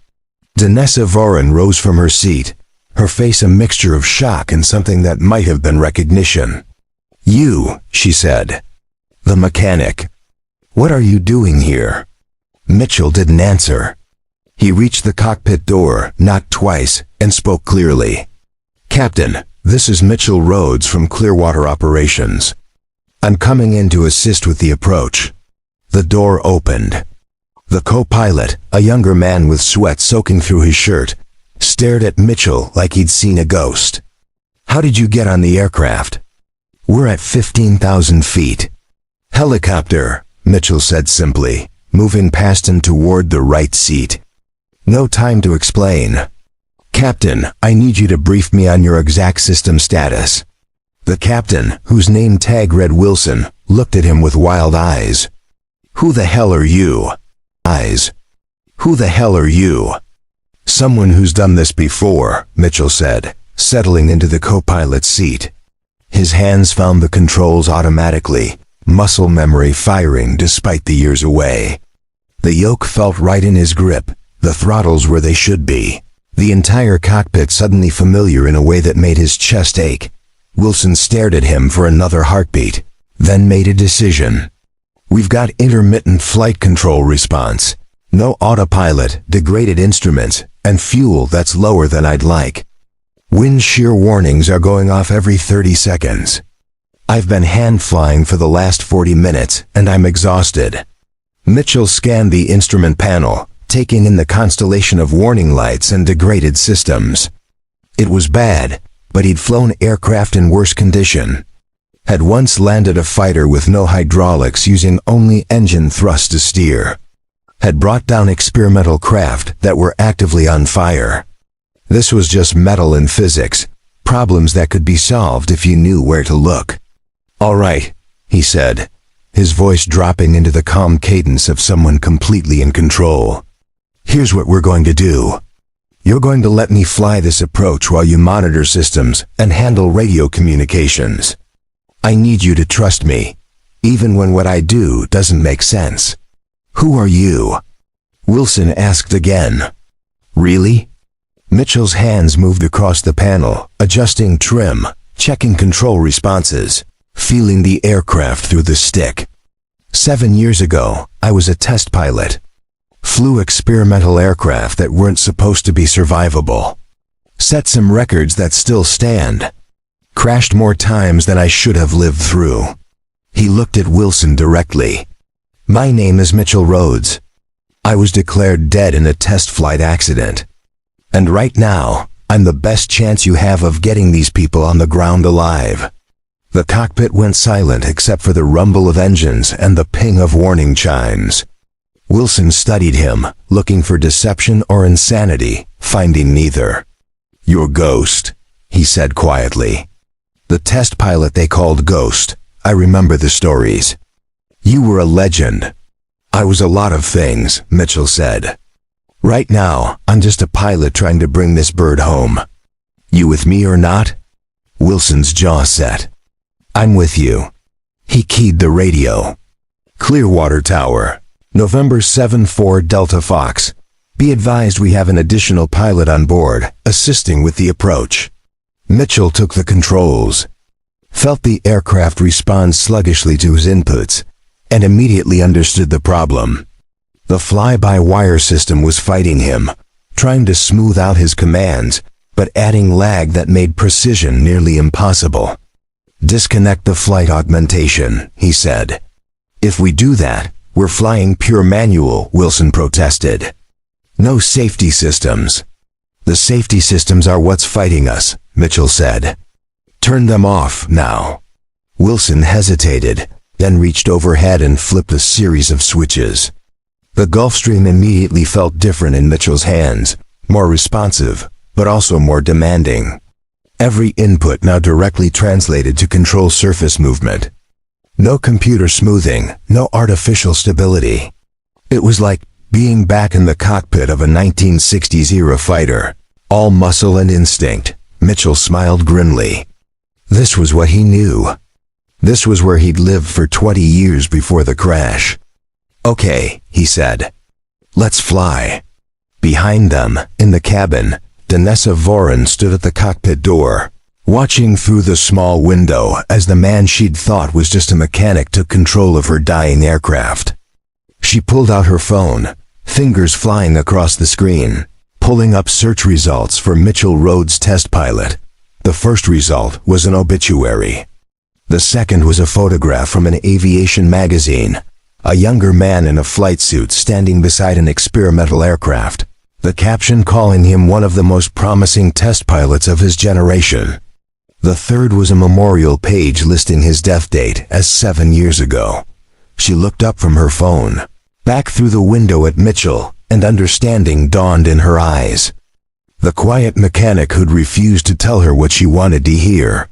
Danessa Vorin rose from her seat, her face a mixture of shock and something that might have been recognition. "You," she said. "The mechanic. What are you doing here?" Mitchell didn't answer. He reached the cockpit door, knocked twice, and spoke clearly. "Captain, this is Mitchell Rhodes from Clearwater Operations. I'm coming in to assist with the approach." The door opened. The co-pilot, a younger man with sweat soaking through his shirt, stared at Mitchell like he'd seen a ghost. "How did you get on the aircraft?" "We're at 15,000 feet. "Helicopter," Mitchell said simply, moving past him toward the right seat. "No time to explain. Captain, I need you to brief me on your exact system status." The captain, whose name tag read Wilson, looked at him with wild eyes. "Who the hell are you?" "Eyes. Who the hell are you?" "Someone who's done this before," Mitchell said, settling into the co-pilot's seat. His hands found the controls automatically, muscle memory firing despite the years away. The yoke felt right in his grip, the throttles where they should be. The entire cockpit suddenly familiar in a way that made his chest ache. Wilson stared at him for another heartbeat, then made a decision. "We've got intermittent flight control response. No autopilot, degraded instruments, and fuel that's lower than I'd like. Wind shear warnings are going off every 30 seconds. I've been hand flying for the last 40 minutes, and I'm exhausted." Mitchell scanned the instrument panel, taking in the constellation of warning lights and degraded systems. It was bad, but he'd flown aircraft in worse condition. Had once landed a fighter with no hydraulics using only engine thrust to steer. Had brought down experimental craft that were actively on fire. This was just metal and physics, problems that could be solved if you knew where to look. "All right," he said, his voice dropping into the calm cadence of someone completely in control. "Here's what we're going to do. You're going to let me fly this approach while you monitor systems and handle radio communications. I need you to trust me, even when what I do doesn't make sense." "Who are you?" Wilson asked again. "Really?" Mitchell's hands moved across the panel, adjusting trim, checking control responses, feeling the aircraft through the stick. 7 years ago, I was a test pilot. Flew experimental aircraft that weren't supposed to be survivable. Set some records that still stand. Crashed more times than I should have lived through. He looked at Wilson directly. "My name is Mitchell Rhodes. I was declared dead in a test flight accident. And right now, I'm the best chance you have of getting these people on the ground alive." The cockpit went silent except for the rumble of engines and the ping of warning chimes. Wilson studied him, looking for deception or insanity, finding neither. "You're Ghost," he said quietly. "The test pilot they called Ghost. I remember the stories. You were a legend." "I was a lot of things," Mitchell said. "Right now, I'm just a pilot trying to bring this bird home. You with me or not?" Wilson's jaw set. "I'm with you." He keyed the radio. "Clearwater Tower, November 7-4 Delta Fox. Be advised we have an additional pilot on board, assisting with the approach." Mitchell took the controls. Felt the aircraft respond sluggishly to his inputs, and immediately understood the problem. The fly-by-wire system was fighting him, trying to smooth out his commands, but adding lag that made precision nearly impossible. "Disconnect the flight augmentation," he said. "If we do that, we're flying pure manual," Wilson protested. "No safety systems." "The safety systems are what's fighting us," Mitchell said. "Turn them off now." Wilson hesitated, then reached overhead and flipped a series of switches. The Gulfstream immediately felt different in Mitchell's hands, more responsive, but also more demanding. Every input now directly translated to control surface movement. No computer smoothing, no artificial stability. It was like being back in the cockpit of a 1960s-era fighter, all muscle and instinct. Mitchell smiled grimly. This was what he knew. This was where he'd lived for 20 years before the crash. "Okay," he said. "Let's fly." Behind them, in the cabin, Danessa Voron stood at the cockpit door, watching through the small window as the man she'd thought was just a mechanic took control of her dying aircraft. She pulled out her phone, fingers flying across the screen, pulling up search results for Mitchell Rhodes test pilot. The first result was an obituary. The second was a photograph from an aviation magazine, a younger man in a flight suit standing beside an experimental aircraft, the caption calling him one of the most promising test pilots of his generation. The third was a memorial page listing his death date as 7 years ago. She looked up from her phone, back through the window at Mitchell, and understanding dawned in her eyes. The quiet mechanic who'd refused to tell her what she wanted to hear.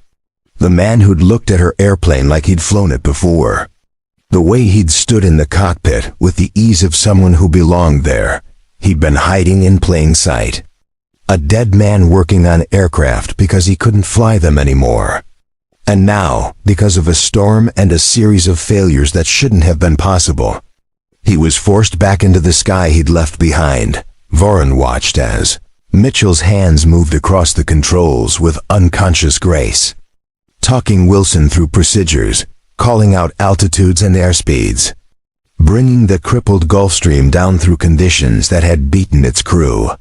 The man who'd looked at her airplane like he'd flown it before. The way he'd stood in the cockpit with the ease of someone who belonged there. He'd been hiding in plain sight. A dead man working on aircraft because he couldn't fly them anymore. And now, because of a storm and a series of failures that shouldn't have been possible, he was forced back into the sky he'd left behind. Voron watched as Mitchell's hands moved across the controls with unconscious grace, talking Wilson through procedures, calling out altitudes and airspeeds, bringing the crippled Gulfstream down through conditions that had beaten its crew.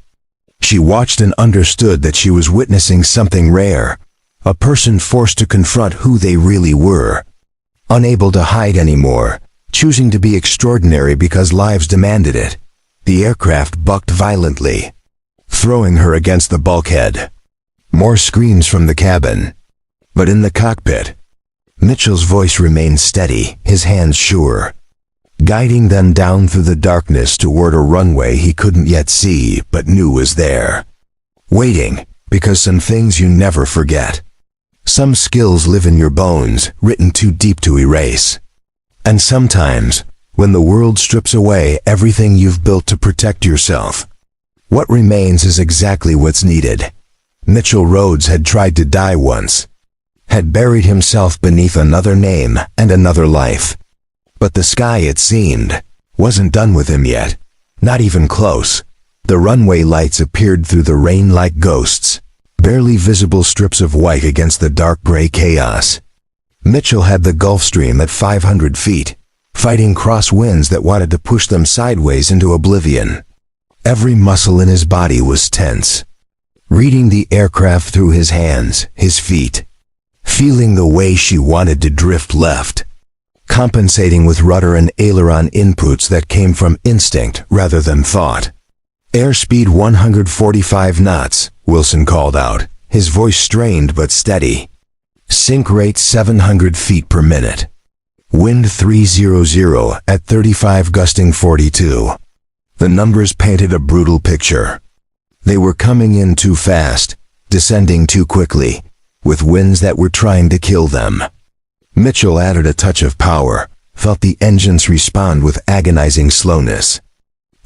She watched and understood that she was witnessing something rare, a person forced to confront who they really were, unable to hide anymore, choosing to be extraordinary because lives demanded it, The aircraft bucked violently, throwing her against the bulkhead. More screams from the cabin. But in the cockpit, Mitchell's voice remained steady, his hands sure, guiding them down through the darkness toward a runway he couldn't yet see but knew was there. Waiting, because some things you never forget. Some skills live in your bones, written too deep to erase. And sometimes, when the world strips away everything you've built to protect yourself, what remains is exactly what's needed. Mitchell Rhodes had tried to die once, had buried himself beneath another name and another life. But the sky, it seemed, wasn't done with him yet, not even close. The runway lights appeared through the rain like ghosts, barely visible strips of white against the dark gray chaos. Mitchell had the Gulf Stream at 500 feet, fighting cross winds that wanted to push them sideways into oblivion. Every muscle in his body was tense, reading the aircraft through his hands, his feet, feeling the way she wanted to drift left, compensating with rudder and aileron inputs that came from instinct rather than thought. Airspeed 145 knots, Wilson called out, his voice strained but steady. Sync rate 700 feet per minute. Wind 300 at 35 gusting 42. The numbers painted a brutal picture. They were coming in too fast, descending too quickly, with winds that were trying to kill them. Mitchell added a touch of power, felt the engines respond with agonizing slowness.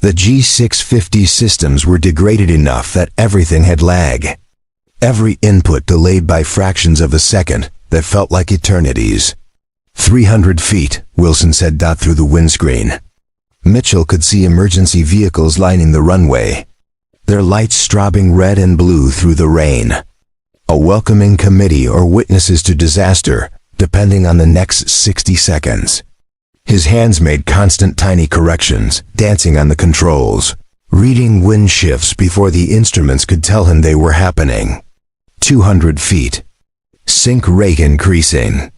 The G650 systems were degraded enough that everything had lag. Every input delayed by fractions of a second that felt like eternities. 300 feet, Wilson said through the windscreen. Mitchell could see emergency vehicles lining the runway, their lights strobing red and blue through the rain. A welcoming committee or witnesses to disaster, depending on the next 60 seconds. His hands made constant tiny corrections, dancing on the controls, reading wind shifts before the instruments could tell him they were happening. 200 feet. Sync rate increasing.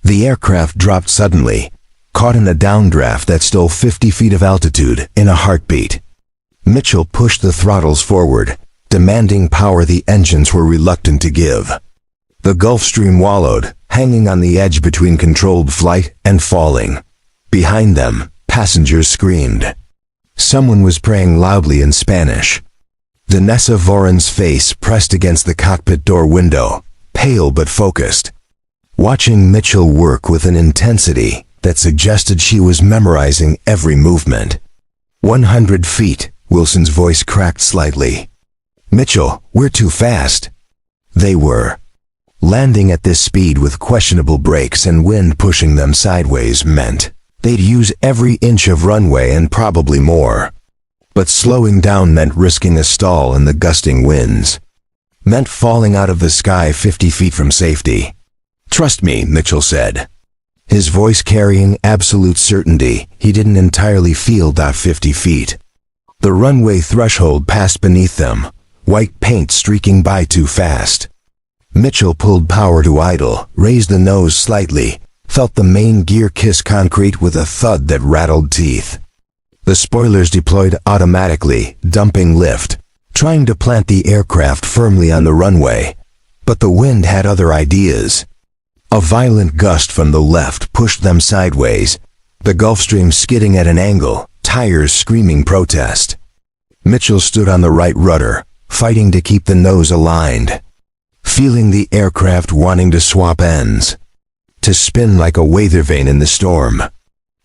The aircraft dropped suddenly, caught in a downdraft that stole 50 feet of altitude in a heartbeat. Mitchell pushed the throttles forward, demanding power the engines were reluctant to give. The Gulf Stream wallowed, hanging on the edge between controlled flight and falling. Behind them, passengers screamed. Someone was praying loudly in Spanish. Vanessa Voren's face pressed against the cockpit door window, pale but focused, watching Mitchell work with an intensity that suggested she was memorizing every movement. 100 feet, Wilson's voice cracked slightly. Mitchell, we're too fast. They were. Landing at this speed with questionable brakes and wind pushing them sideways meant they'd use every inch of runway and probably more. But slowing down meant risking a stall in the gusting winds. Meant falling out of the sky 50 feet from safety. Trust me, Mitchell said, his voice carrying absolute certainty he didn't entirely feel that 50 feet. The runway threshold passed beneath them, white paint streaking by too fast. Mitchell pulled power to idle, raised the nose slightly, felt the main gear kiss concrete with a thud that rattled teeth. The spoilers deployed automatically, dumping lift, trying to plant the aircraft firmly on the runway. But the wind had other ideas. A violent gust from the left pushed them sideways, the Gulf Stream skidding at an angle, tires screaming protest. Mitchell stood on the right rudder, fighting to keep the nose aligned, feeling the aircraft wanting to swap ends, to spin like a weather vane in the storm.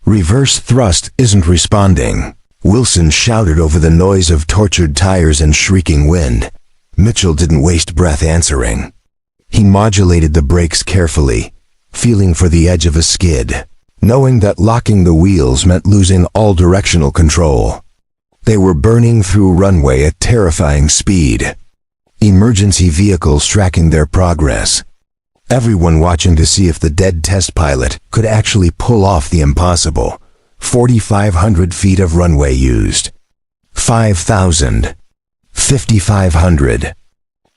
Reverse thrust isn't responding, Wilson shouted over the noise of tortured tires and shrieking wind. Mitchell didn't waste breath answering. He modulated the brakes carefully, feeling for the edge of a skid, knowing that locking the wheels meant losing all directional control. They were burning through runway at terrifying speed. Emergency vehicles tracking their progress. Everyone watching to see if the dead test pilot could actually pull off the impossible. 4,500 feet of runway used. 5,000. 5,500.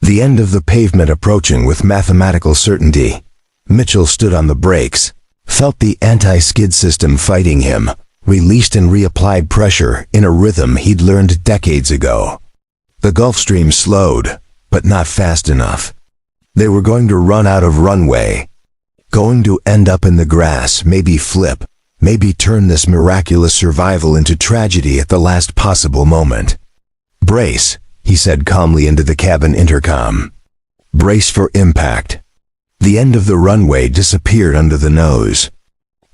The end of the pavement approaching with mathematical certainty. Mitchell stood on the brakes, felt the anti-skid system fighting him, released and reapplied pressure in a rhythm he'd learned decades ago. The Gulf Stream slowed, but not fast enough. They were going to run out of runway. Going to end up in the grass, maybe flip, maybe turn this miraculous survival into tragedy at the last possible moment. "Brace," he said calmly into the cabin intercom. "Brace for impact." The end of the runway disappeared under the nose.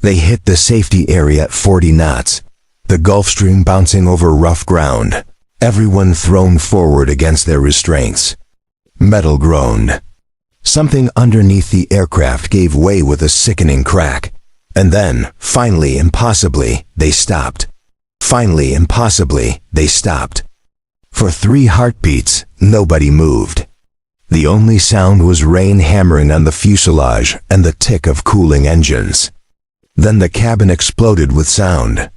They hit the safety area at 40 knots, the Gulf Stream bouncing over rough ground, everyone thrown forward against their restraints. Metal groaned. Something underneath the aircraft gave way with a sickening crack. And then, finally, impossibly, they stopped. Finally, impossibly, they stopped. For 3 heartbeats, nobody moved. The only sound was rain hammering on the fuselage and the tick of cooling engines. Then the cabin exploded with sound.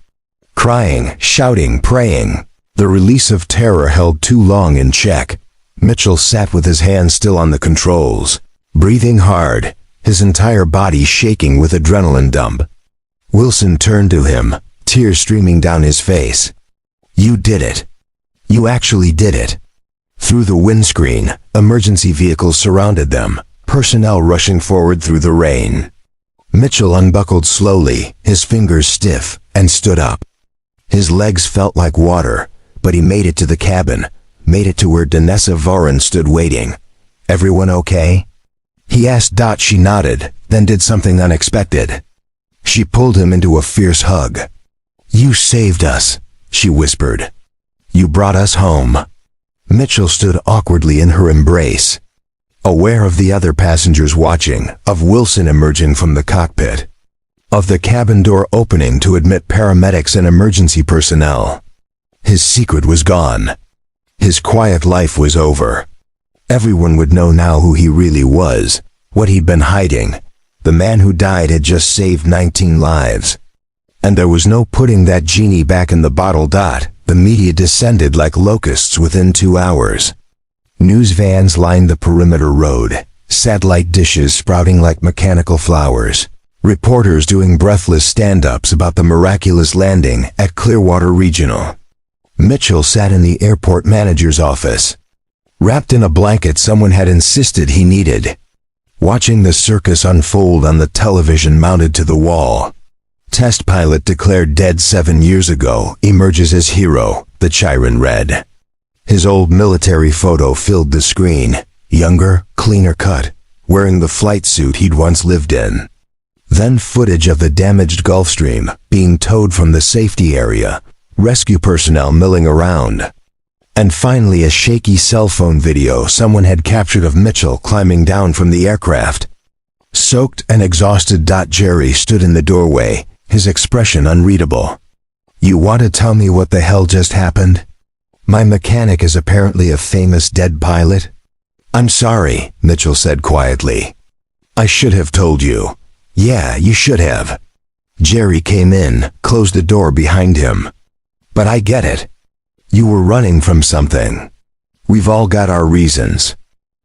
Crying, shouting, praying. The release of terror held too long in check. Mitchell sat with his hands still on the controls, breathing hard, his entire body shaking with adrenaline dump. Wilson turned to him, tears streaming down his face. "You did it. You actually did it." Through the windscreen, emergency vehicles surrounded them, personnel rushing forward through the rain. Mitchell unbuckled slowly, his fingers stiff, and stood up. His legs felt like water, but he made it to the cabin, made it to where Danessa Voren stood waiting. "Everyone okay?" he asked. She nodded, then did something unexpected. She pulled him into a fierce hug. "You saved us," she whispered. "You brought us home." Mitchell stood awkwardly in her embrace, aware of the other passengers watching, of Wilson emerging from the cockpit, of the cabin door opening to admit paramedics and emergency personnel. His secret was gone. His quiet life was over. Everyone would know now who he really was, what he'd been hiding. The man who died had just saved 19 lives. And there was no putting that genie back in the bottle. The media descended like locusts within 2 hours. News vans lined the perimeter road, satellite dishes sprouting like mechanical flowers, reporters doing breathless stand-ups about the miraculous landing at Clearwater Regional. Mitchell sat in the airport manager's office, wrapped in a blanket someone had insisted he needed, watching the circus unfold on the television mounted to the wall. Test pilot declared dead 7 years ago emerges as hero, the Chiron read. His old military photo filled the screen, younger, cleaner cut, wearing the flight suit he'd once lived in. Then footage of the damaged Gulfstream being towed from the safety area, rescue personnel milling around. And finally a shaky cell phone video someone had captured of Mitchell climbing down from the aircraft. Soaked and exhausted. Jerry stood in the doorway, his expression unreadable. "You want to tell me what the hell just happened? My mechanic is apparently a famous dead pilot?" "I'm sorry," Mitchell said quietly. "I should have told you." "Yeah, you should have." Jerry came in, closed the door behind him. "But I get it. You were running from something. We've all got our reasons."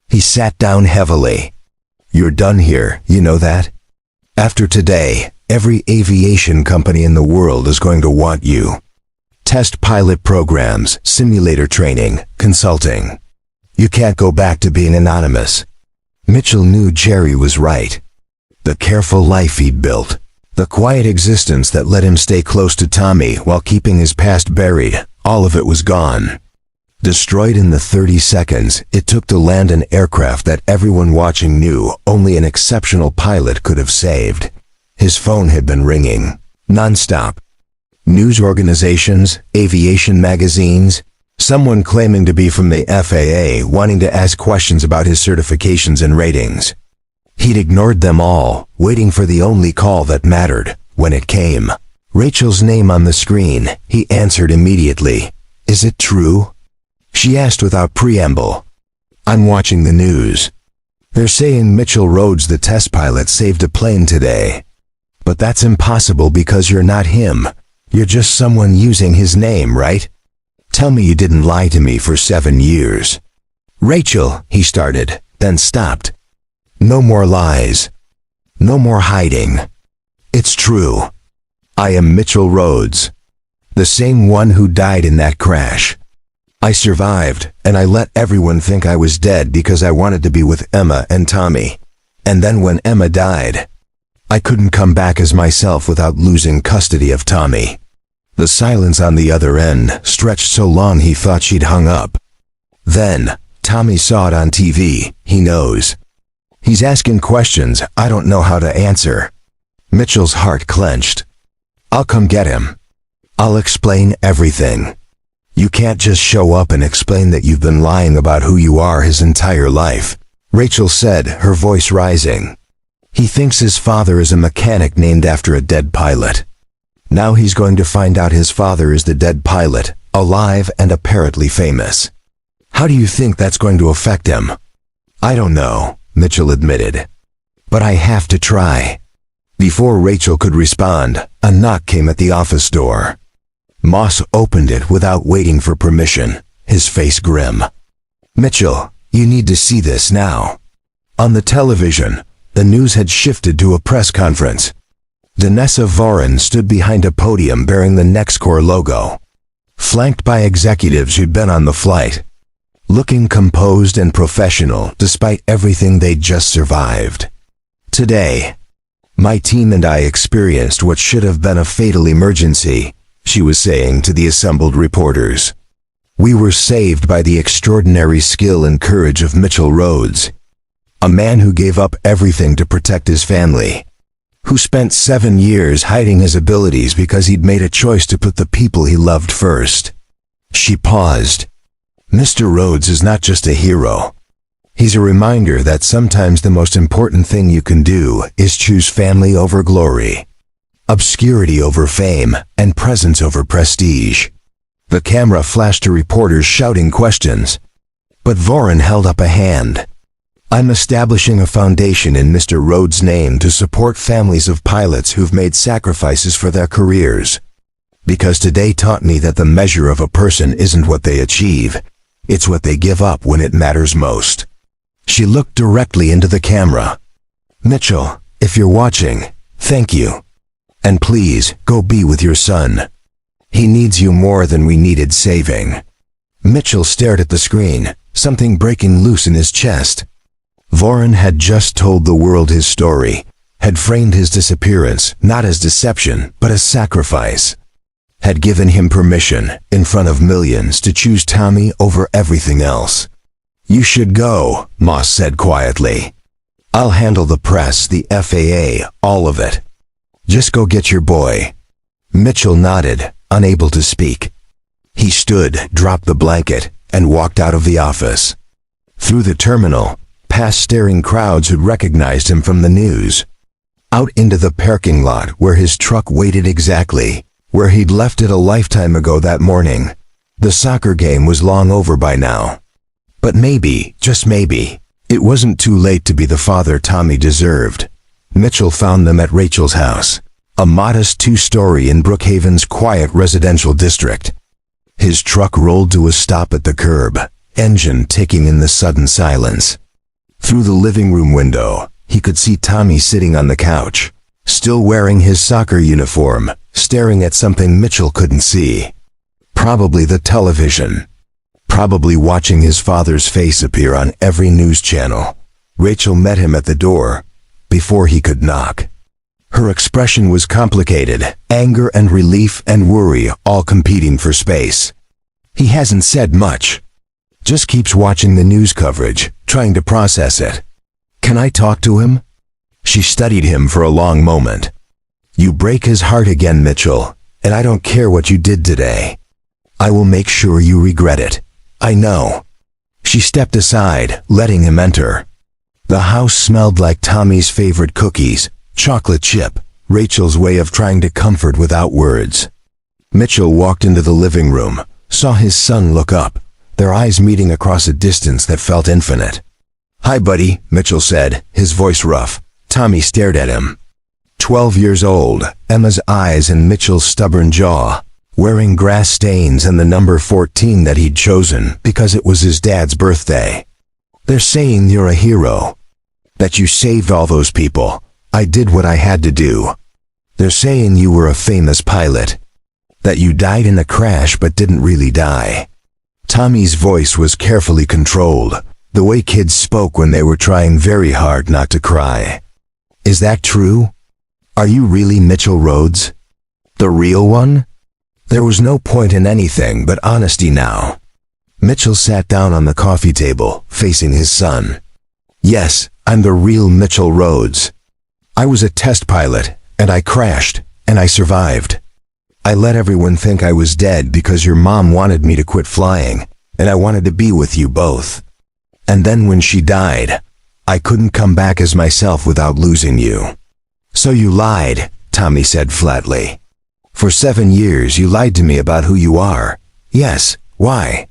He sat down heavily. "You're done here, you know that? After today, every aviation company in the world is going to want you. Test pilot programs, simulator training, consulting. You can't go back to being anonymous." Mitchell knew Jerry was right. The careful life he'd built, the quiet existence that let him stay close to Tommy while keeping his past buried, all of it was gone. Destroyed in the 30 seconds it took to land an aircraft that everyone watching knew only an exceptional pilot could have saved. His phone had been ringing, nonstop. News organizations, aviation magazines, someone claiming to be from the FAA wanting to ask questions about his certifications and ratings. He'd ignored them all, waiting for the only call that mattered. When it came, Rachel's name on the screen, he answered immediately. "Is it true?" She asked without preamble. "I'm watching the news. They're saying Mitchell Rhodes, the test pilot, saved a plane today. But that's impossible because you're not him. You're just someone using his name, right? Tell me you didn't lie to me for 7 years." "Rachel," he started, then stopped. "No more lies. No more hiding. It's true. I am Mitchell Rhodes, the same one who died in that crash. I survived, and I let everyone think I was dead because I wanted to be with Emma and Tommy. And then when Emma died, I couldn't come back as myself without losing custody of Tommy. The silence on the other end stretched so long he thought she'd hung up. Then, Tommy saw it on TV. He knows. He's asking questions I don't know how to answer. Mitchell's heart clenched. I'll come get him. I'll explain everything. You can't just show up and explain that you've been lying about who you are his entire life, Rachel said, her voice rising. He thinks his father is a mechanic named after a dead pilot. Now he's going to find out his father is the dead pilot, alive and apparently famous. How do you think that's going to affect him? I don't know, Mitchell admitted. But I have to try. Before Rachel could respond, a knock came at the office door. Moss opened it without waiting for permission, his face grim. Mitchell, you need to see this now. On the television, the news had shifted to a press conference. Danessa Voren stood behind a podium bearing the Nextcore logo, flanked by executives who'd been on the flight, looking composed and professional despite everything they'd just survived. Today, my team and I experienced what should have been a fatal emergency, she was saying to the assembled reporters. We were saved by the extraordinary skill and courage of Mitchell Rhodes, a man who gave up everything to protect his family, who spent 7 years hiding his abilities because he'd made a choice to put the people he loved first. She paused. Mr. Rhodes is not just a hero. He's a reminder that sometimes the most important thing you can do is choose family over glory, obscurity over fame, and presence over prestige. The camera flashed to reporters shouting questions, but Voren held up a hand. I'm establishing a foundation in Mr. Rhodes' name to support families of pilots who've made sacrifices for their careers. Because today taught me that the measure of a person isn't what they achieve, it's what they give up when it matters most. She looked directly into the camera. Mitchell, if you're watching, thank you. And please, go be with your son. He needs you more than we needed saving. Mitchell stared at the screen, something breaking loose in his chest. Voren had just told the world his story, had framed his disappearance not as deception but as sacrifice, had given him permission, in front of millions, to choose Tommy over everything else. You should go, Moss said quietly. I'll handle the press, the FAA, all of it. Just go get your boy. Mitchell nodded, unable to speak. He stood, dropped the blanket, and walked out of the office. Through the terminal, past staring crowds who'd recognized him from the news. Out into the parking lot where his truck waited exactly, where he'd left it a lifetime ago that morning. The soccer game was long over by now. But maybe, just maybe, it wasn't too late to be the father Tommy deserved. Mitchell found them at Rachel's house, a modest 2-story in Brookhaven's quiet residential district. His truck rolled to a stop at the curb, engine ticking in the sudden silence. Through the living room window, he could see Tommy sitting on the couch, still wearing his soccer uniform, staring at something Mitchell couldn't see. Probably the television. Probably watching his father's face appear on every news channel. Rachel met him at the door, before he could knock. Her expression was complicated, anger and relief and worry all competing for space. He hasn't said much. Just keeps watching the news coverage, trying to process it. Can I talk to him? She studied him for a long moment. You break his heart again, Mitchell, and I don't care what you did today. I will make sure you regret it. I know. She stepped aside, letting him enter. The house smelled like Tommy's favorite cookies, chocolate chip, Rachel's way of trying to comfort without words. Mitchell walked into the living room, saw his son look up, their eyes meeting across a distance that felt infinite. Hi, buddy, Mitchell said, his voice rough. Tommy stared at him. 12 years old, Emma's eyes and Mitchell's stubborn jaw, wearing grass stains and the number 14 that he'd chosen because it was his dad's birthday. They're saying you're a hero. That you saved all those people. I did what I had to do. They're saying you were a famous pilot. That you died in a crash but didn't really die. Tommy's voice was carefully controlled, the way kids spoke when they were trying very hard not to cry. Is that true? Are you really Mitchell Rhodes? The real one? There was no point in anything but honesty now. Mitchell sat down on the coffee table, facing his son. Yes, I'm the real Mitchell Rhodes. I was a test pilot, and I crashed, and I survived. I let everyone think I was dead because your mom wanted me to quit flying, and I wanted to be with you both. And then when she died, I couldn't come back as myself without losing you. So you lied, Tommy said flatly. For 7 years you lied to me about who you are. Yes, why?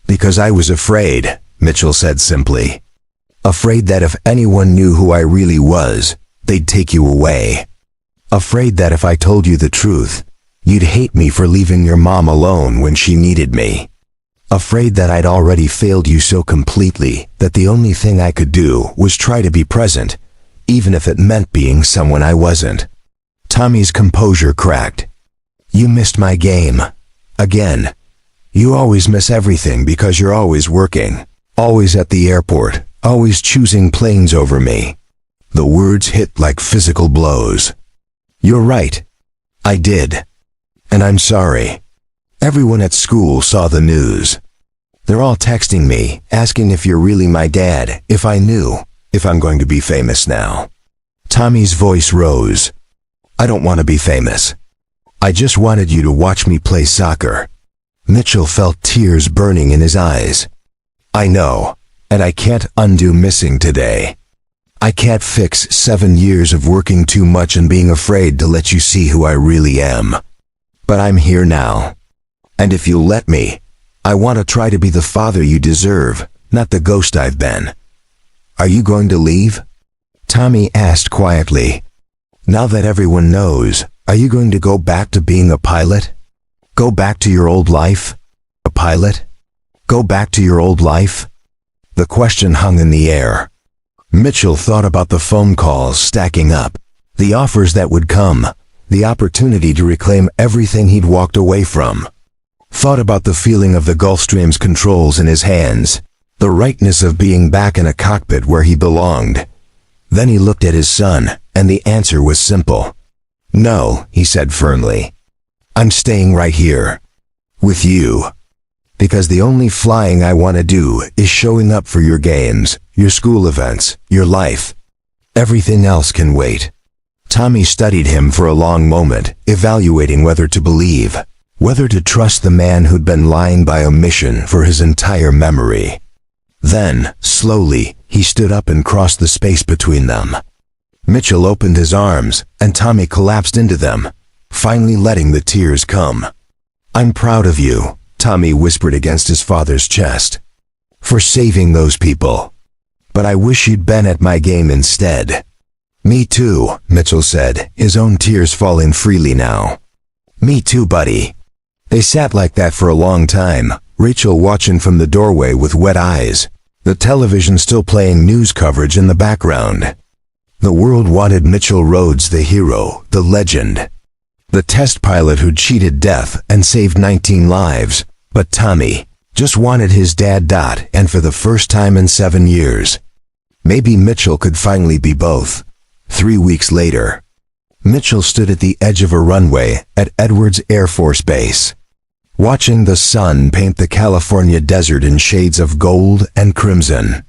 Because I was afraid, Mitchell said simply. Afraid that if anyone knew who I really was, they'd take you away. Afraid that if I told you the truth, you'd hate me for leaving your mom alone when she needed me. Afraid that I'd already failed you so completely that the only thing I could do was try to be present, even if it meant being someone I wasn't. Tommy's composure cracked. You missed my game. Again. You always miss everything because you're always working, always at the airport, always choosing planes over me. The words hit like physical blows. You're right. I did. And I'm sorry. Everyone at school saw the news. They're all texting me, asking if you're really my dad, if I knew, if I'm going to be famous now. Tommy's voice rose. I don't want to be famous. I just wanted you to watch me play soccer. Mitchell felt tears burning in his eyes. I know, and I can't undo missing today. I can't fix 7 years of working too much and being afraid to let you see who I really am. But I'm here now. And if you'll let me, I want to try to be the father you deserve, not the ghost I've been. Are you going to leave? Tommy asked quietly. Now that everyone knows, are you going to go back to being a pilot? Go back to your old life? A pilot? Go back to your old life? The question hung in the air. Mitchell thought about the phone calls stacking up, the offers that would come, the opportunity to reclaim everything he'd walked away from. Thought about the feeling of the Gulfstream's controls in his hands, the rightness of being back in a cockpit where he belonged. Then he looked at his son, and the answer was simple. No, he said firmly. I'm staying right here. With you. Because the only flying I want to do is showing up for your games, your school events, your life. Everything else can wait. Tommy studied him for a long moment, evaluating whether to believe, whether to trust the man who'd been lying by omission for his entire memory. Then, slowly, he stood up and crossed the space between them. Mitchell opened his arms, and Tommy collapsed into them, finally letting the tears come. I'm proud of you, Tommy whispered against his father's chest. For saving those people. But I wish you'd been at my game instead. Me too, Mitchell said, his own tears falling freely now. Me too, buddy. They sat like that for a long time, Rachel watching from the doorway with wet eyes, the television still playing news coverage in the background. The world wanted Mitchell Rhodes the hero, the legend. The test pilot who cheated death and saved 19 lives, but Tommy just wanted his dad Dot, and for the first time in 7 years. Maybe Mitchell could finally be both. 3 weeks later, Mitchell stood at the edge of a runway at Edwards Air Force Base, watching the sun paint the California desert in shades of gold and crimson.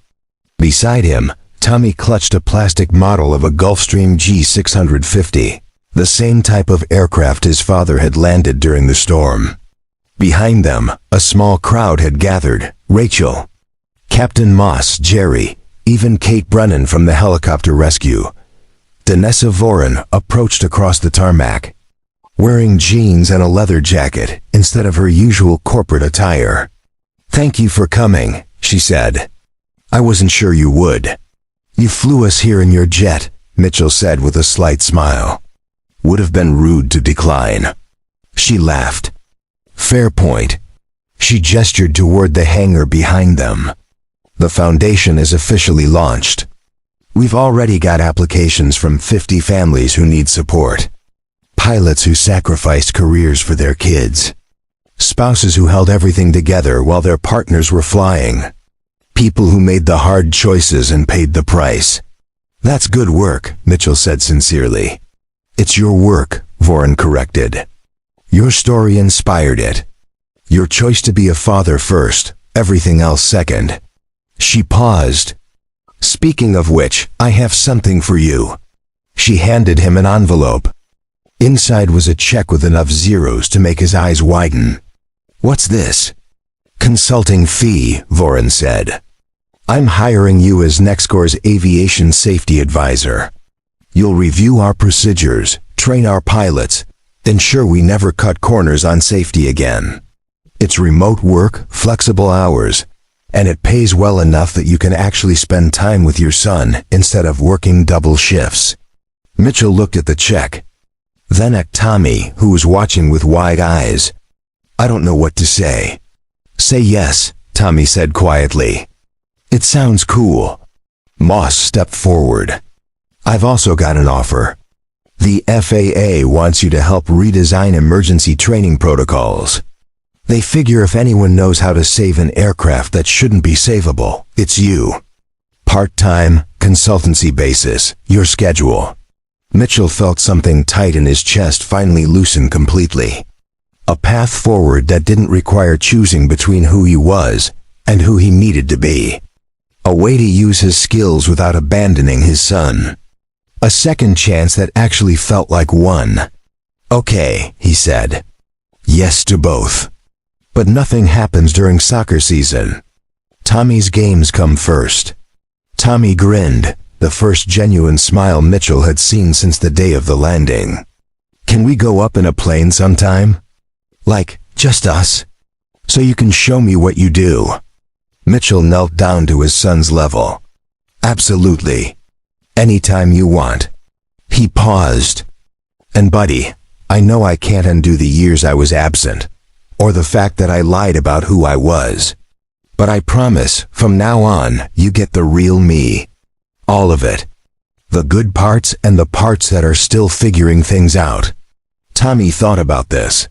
Beside him, Tommy clutched a plastic model of a Gulfstream G650. The same type of aircraft his father had landed during the storm. Behind them, a small crowd had gathered. Rachel, Captain Moss, Jerry, even Kate Brennan from the helicopter rescue. Danessa Voren approached across the tarmac, wearing jeans and a leather jacket instead of her usual corporate attire. Thank you for coming, she said. I wasn't sure you would. You flew us here in your jet, Mitchell said with a slight smile. Would have been rude to decline. She laughed. Fair point. She gestured toward the hangar behind them. The foundation is officially launched. We've already got applications from 50 families who need support. Pilots who sacrificed careers for their kids. Spouses who held everything together while their partners were flying. People who made the hard choices and paid the price. That's good work, Mitchell said sincerely. It's your work, Voron corrected. Your story inspired it. Your choice to be a father first, everything else second. She paused. Speaking of which, I have something for you. She handed him an envelope. Inside was a check with enough zeros to make his eyes widen. What's this? Consulting fee, Voron said. I'm hiring you as NextCore's aviation safety advisor. You'll review our procedures, train our pilots, ensure we never cut corners on safety again. It's remote work, flexible hours, and it pays well enough that you can actually spend time with your son instead of working double shifts. Mitchell looked at the check, then at Tommy, who was watching with wide eyes. I don't know what to say. Say yes, Tommy said quietly. It sounds cool. Moss stepped forward. I've also got an offer. The FAA wants you to help redesign emergency training protocols. They figure if anyone knows how to save an aircraft that shouldn't be savable, it's you. Part-time, consultancy basis, your schedule. Mitchell felt something tight in his chest finally loosen completely. A path forward that didn't require choosing between who he was and who he needed to be. A way to use his skills without abandoning his son. A second chance that actually felt like one. Okay, he said. Yes to both. But nothing happens during soccer season. Tommy's games come first. Tommy grinned, the first genuine smile Mitchell had seen since the day of the landing. Can we go up in a plane sometime? Like, just us? So you can show me what you do. Mitchell knelt down to his son's level. Absolutely. Anytime you want. He paused. And buddy, I know I can't undo the years I was absent, or the fact that I lied about who I was. But I promise, from now on, you get the real me. All of it. The good parts and the parts that are still figuring things out. Tommy thought about this.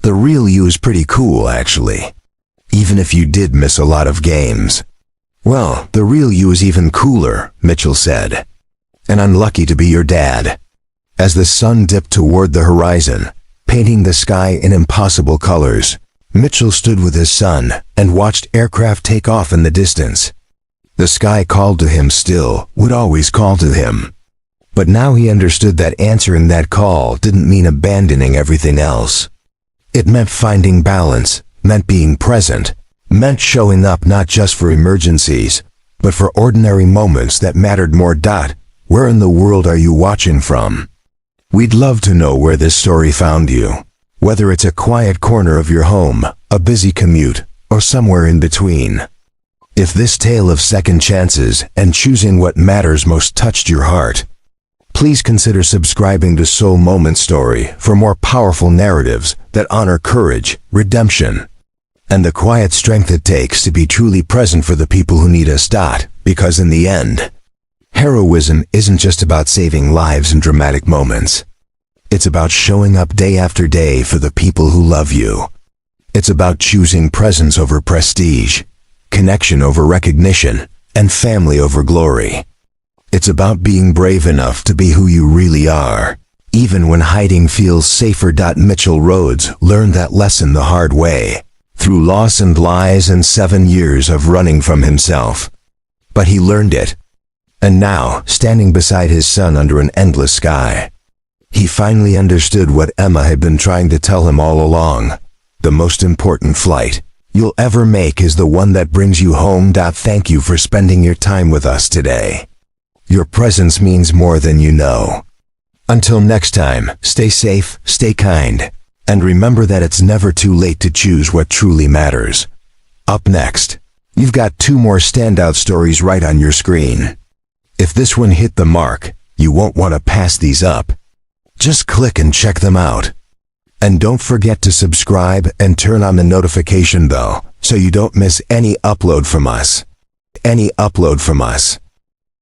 The real you is pretty cool, actually. Even if you did miss a lot of games. Well, the real you is even cooler, Mitchell said. And I'm lucky to be your dad. As the sun dipped toward the horizon, painting the sky in impossible colors, Mitchell stood with his son and watched aircraft take off in the distance. The sky called to him still, would always call to him. But now he understood that answering that call didn't mean abandoning everything else. It meant finding balance, meant being present, meant showing up not just for emergencies, but for ordinary moments that mattered more. Where in the world are you watching from? We'd love to know where this story found you, whether it's a quiet corner of your home, a busy commute, or somewhere in between. If this tale of second chances and choosing what matters most touched your heart, please consider subscribing to Soul Moment Story for more powerful narratives that honor courage, redemption, and the quiet strength it takes to be truly present for the people who need us. Because in the end, heroism isn't just about saving lives in dramatic moments. It's about showing up day after day for the people who love you. It's about choosing presence over prestige, connection over recognition, and family over glory. It's about being brave enough to be who you really are, even when hiding feels safer. Mitchell Rhodes learned that lesson the hard way, through loss and lies and 7 years of running from himself. But he learned it. And now, standing beside his son under an endless sky, he finally understood what Emma had been trying to tell him all along. The most important flight you'll ever make is the one that brings you home. Thank you for spending your time with us today. Your presence means more than you know. Until next time, stay safe, stay kind, and remember that it's never too late to choose what truly matters. Up next, you've got 2 more standout stories right on your screen. If this one hit the mark, you won't want to pass these up. Just click and check them out. And don't forget to subscribe and turn on the notification bell so you don't miss any upload from us.